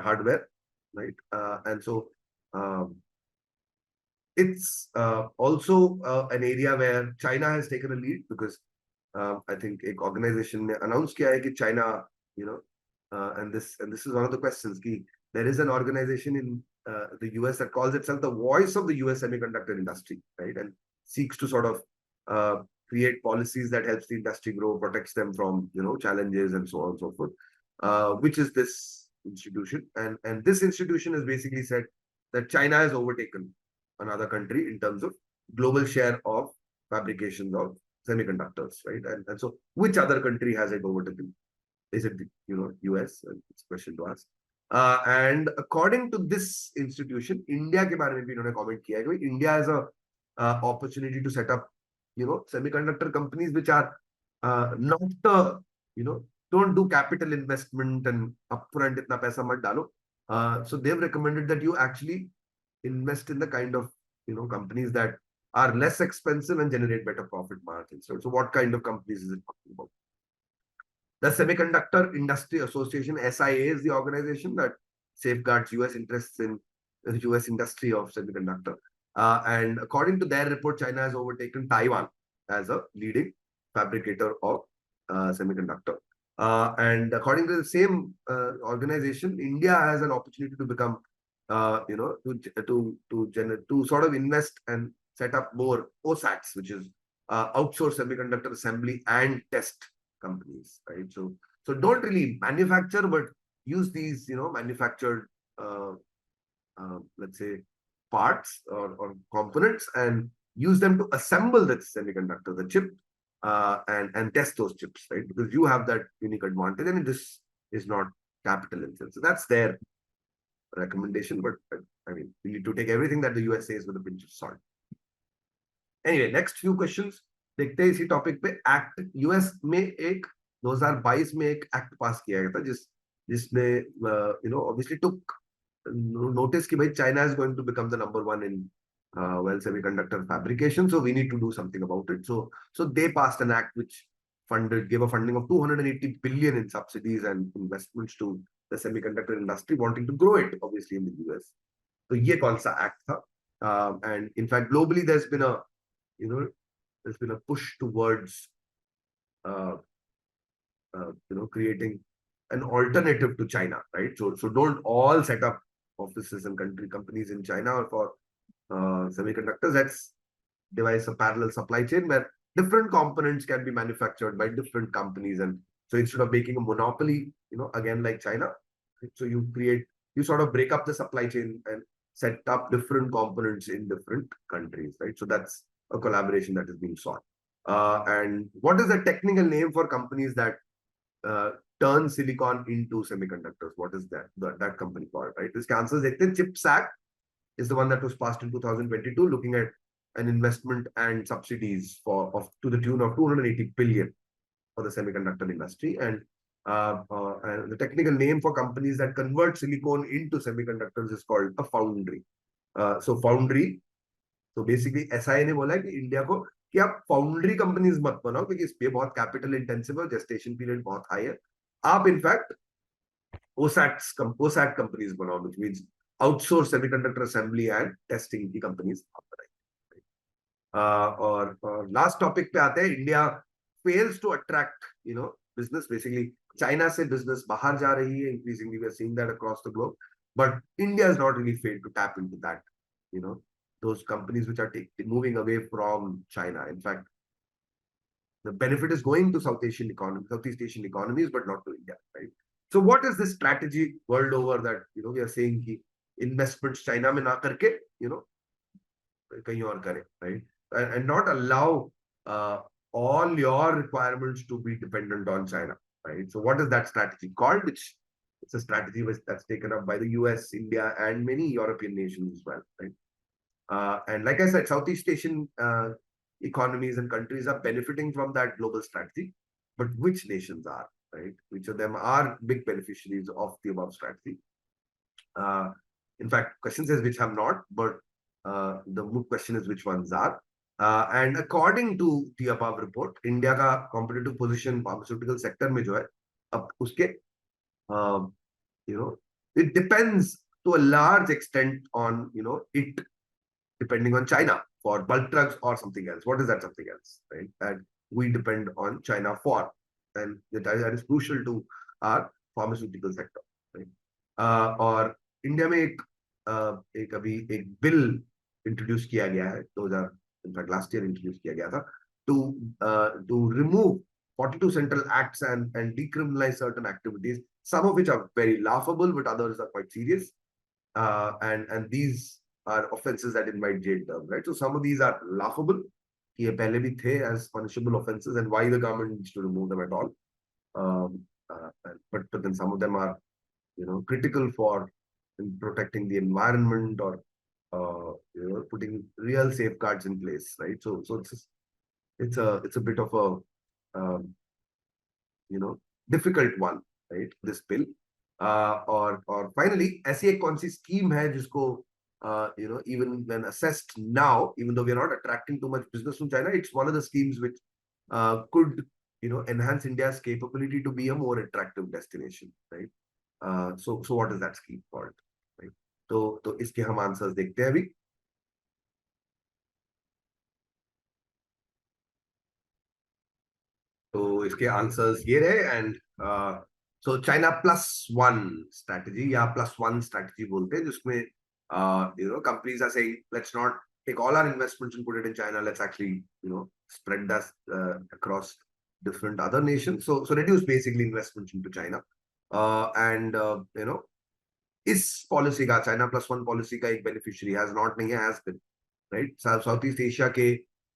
hardware, right? And so it's also an area where China has taken a lead, because I think एक organization ने announce किया है कि China, and this is one of the questions, कि there is an organization in the US that calls itself the voice of the US semiconductor industry, right, and seeks to sort of create policies that helps the industry grow, protects them from challenges and so on and so forth, which is this institution. And this institution has basically said that China has overtaken another country in terms of global share of fabrication of semiconductors, right? And so which other country has it overtaken? Is it the US? It's a question to ask. And according to this institution, India के बारे में भी इन्होंने comment किया है कि India has a opportunity to set up semiconductor companies which are not don't do capital investment and upfront इतना पैसा मत डालो. So they've recommended that you actually invest in the kind of companies that are less expensive and generate better profit margins. So what kind of companies is it talking about? The Semiconductor Industry Association, SIA, is the organization that safeguards US interests in the US industry of semiconductor. And according to their report, China has overtaken Taiwan as a leading fabricator of semiconductor. And according to the same organization, India has an opportunity to become, to sort of invest and set up more OSATs, which is outsourced semiconductor assembly and test companies, right? So don't really manufacture, but use these, manufactured, let's say, parts or components, and use them to assemble the semiconductor, the chip, and test those chips, right? Because you have that unique advantage, and this is not capital intensive. So that's their recommendation. But I mean, we need to take everything that the US says with a pinch of salt. Anyway, next few questions देखते हैं इसी topic पे. Act US में एक 2022 में एक act पास किया गया था जिसने obviously took notice कि भाई China is going to become the number one in semiconductor fabrication, so we need to do something about it. So they passed an act which gave a funding of 280 billion in subsidies and investments to the semiconductor industry, wanting to grow it obviously in the US. So ये कौन सा act था? And in fact globally there's been a push towards creating an alternative to China, right? So don't all set up offices and companies in China for semiconductors. Let's devise a parallel supply chain where different components can be manufactured by different companies. And so instead of making a monopoly, again like China, so you sort of break up the supply chain and set up different components in different countries, right? So that's a collaboration that is being sought. And what is the technical name for companies that turn silicon into semiconductors? What is that company called, right? This answer is CHIPS Act is the one that was passed in 2022, looking at an investment and subsidies to the tune of 280 billion for the semiconductor industry. And the technical name for companies that convert silicon into semiconductors is called a foundry. So foundry, तो basically SI ने बोला कि India को कि आप foundry companies मत बनाओ क्योंकि इस पे बहुत कैपिटल इंटेंसिव है, जेस्टेशन पीरियड बहुत हाई है. आप इनफैक्ट ओसैट कंपनीज बनाओ, which means outsource semiconductor assembly and testing की कंपनीज आप बनाइए. और लास्ट टॉपिक पे आते हैं. India fails to attract business. Basically China से बिजनेस बाहर जा रही है increasingly. We are seeing that across the globe, but India is not really failed to tap into that, those companies which are moving away from China. In fact, the benefit is going to Southeast Asian economies, but not to India, right? So what is this strategy world over that, we are saying ki investments China mein na karke, kahin aur kare, right? And not allow all your requirements to be dependent on China, right? So what is that strategy called? It's a strategy that's taken up by the US, India, and many European nations as well, right? And like I said, Southeast Asian economies and countries are benefiting from that global strategy. But which nations are, right? Which of them are big beneficiaries of the above strategy? In fact, question says which have not, but the question is which ones are. And according to the above report, India का competitive position pharmaceutical sector में जो है, अब उसके, it depends to a large extent on, it depending on China for bulk drugs or something else. What is that something else, right? That we depend on China for, and that is crucial to our pharmaceutical sector, right? और India में एक अभी एक bill introduce किया गया है 2000, in fact last year introduce किया गया था, to remove 42 central acts and decriminalize certain activities, some of which are very laughable, but others are quite serious. And these are offenses that invite jail term, right? So some of these are laughable, कि ये पहले भी थे as punishable offenses, and why the government needs to remove them at all. But then some of them are, critical for protecting the environment or, putting real safeguards in place, right? So it's a bit of a, difficult one, right? This bill. और finally ऐसी एक कौन सी scheme है जिसको even when assessed now, even though we are not attracting too much business from China, it's one of the schemes which could enhance India's capability to be a more attractive destination, right? So what is that scheme called, right? तो इसके हम answers देखते हैं अभी. तो इसके answers ये रहे. एंड सो चाइना +1 स्ट्रैटेजी या +1 स्ट्रैटेजी बोलते हैं, जिसमें companies are saying, let's not take all our investments and put it in China. Let's actually spread that across different other nations. So reduce basically investments into China. And इस policy का, China +1 policy का एक beneficiary has not नहीं है, has been, right? South east Asia के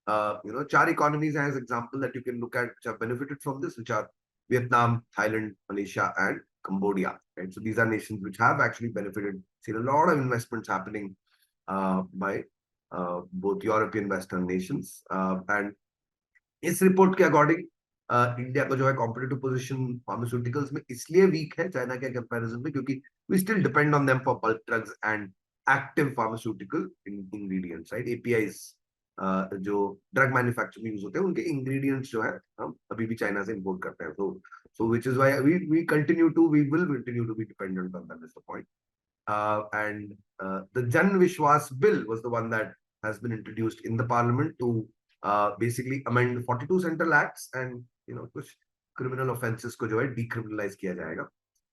4 economies as example that you can look at which have benefited from this, which are Vietnam, Thailand, Malaysia, and Cambodia, right? So these are nations which have actually benefited, seen a lot of investments happening by both European Western nations. And इस report के according India का जो है competitive position pharmaceuticals में इसलिए week है China के comparison में, क्योंकि we still depend on them for bulk drugs and active pharmaceutical ingredients, right? APIs जो ड्रग मैन्युफैक्चर में यूज होते हैं, उनके इंग्रेडिएंट्स जो है हम अभी भी चाइना से इंपोर्ट करते हैं. So which is why we will continue to be dependent on that. Is the point. And the Jan Vishwas bill was the one that has been introduced in the parliament to basically amend 42 central acts and कुछ criminal offenses को जो है decriminalize किया जाएगा.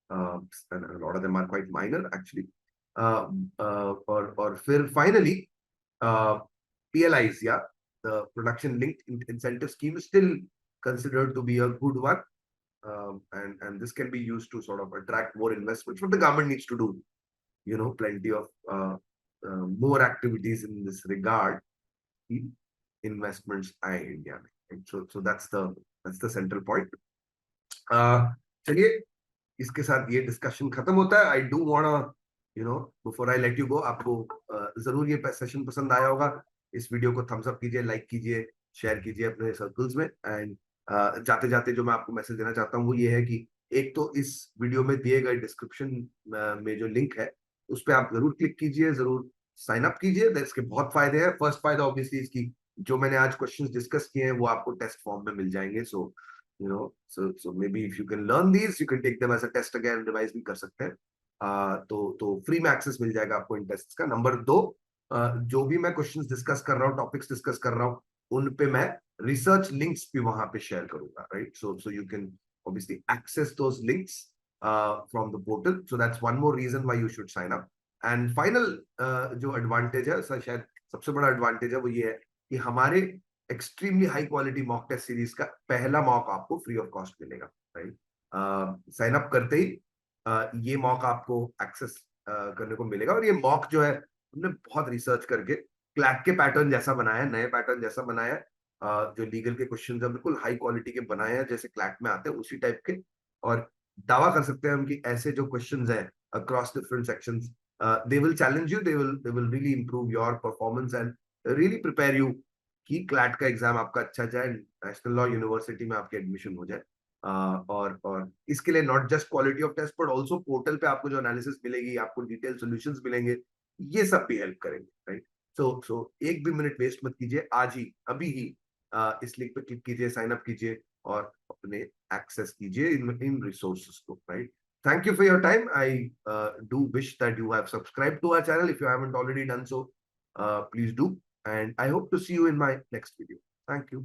And a lot of them are quite minor actually. और फिर finally PLIs, yeah, the production linked incentive scheme is still considered to be a good one. And this can be used to sort of attract more investments, but the government needs to do plenty of more activities in this regard. Investments are India, right? So that's the central point. चलिए इसके साथ ये discussion खत्म होता है. I do want before I let you go, आपको जरूर ये सेशन पसंद आया होगा. इस वीडियो को थम्स अप कीजिए, लाइक कीजिए, शेयर कीजिए अपने सर्कल्स में. एंड जाते जाते जो मैं आपको मैसेज देना चाहता हूँ वो ये है कि एक तो इस वीडियो में दिए गए डिस्क्रिप्शन में जो लिंक है उस पर आप जरूर क्लिक कीजिए, जरूर साइन अप कीजिए. इसके बहुत फायदे हैं. फर्स्ट फायदा ऑब्वियसली इसकी, जो मैंने आज क्वेश्चंस डिस्कस किए हैं वो आपको टेस्ट फॉर्म में मिल जाएंगे. so maybe if you can learn these, you can take them as a test again, revise भी कर सकते हैं. तो फ्री में एक्सेस मिल जाएगा आपको इन टेस्ट का. नंबर 2, जो भी मैं क्वेश्चंस डिस्कस कर रहा हूँ, टॉपिक्स डिस्कस कर रहा हूँ, उन पे मैं रिसर्च लिंक्स भी वहां पे शेयर करूंगा, right? So you can obviously access those links from the portal. So that's one more reason why you should sign up. And final जो एडवांटेज है, शायद सबसे बड़ा एडवांटेज है, वो ये है कि हमारे extremely high quality mock test series का पहला मॉक आपको फ्री ऑफ कॉस्ट मिलेगा, राइट? साइन अप करते ही ये मॉक आपको एक्सेस करने को मिलेगा. और ये मॉक जो है हमने बहुत रिसर्च करके क्लैट के पैटर्न जैसा बनाया है, नए पैटर्न जैसा बनाया है. जो लीगल के क्वेश्चन है बिल्कुल हाई क्वालिटी के बनाए हैं, जैसे क्लैट में आते हैं उसी टाइप के. और दावा कर सकते हैं हम कि ऐसे जो क्वेश्चंस हैं across different sections, they will challenge you, they will really improve your performance and really prepare you कि क्लैट का एग्जाम आपका अच्छा जाए, नेशनल लॉ यूनिवर्सिटी में आपके एडमिशन हो जाए. और इसके लिए not just quality of test but also portal पे आपको जो एनालिसिस मिलेगी, आपको डिटेल सॉल्यूशंस मिलेंगे, ये सब भी हेल्प करेंगे, राइट? सो एक भी मिनट वेस्ट मत कीजिए, आज ही अभी ही इस लिंक पे क्लिक कीजिए, साइन अप कीजिए और अपने एक्सेस कीजिए इन रिसोर्सेज को, right? Thank you for your time. I do wish that you have subscribed to our channel. If you haven't already done so, please do. And I hope to see you in my next video. Thank you.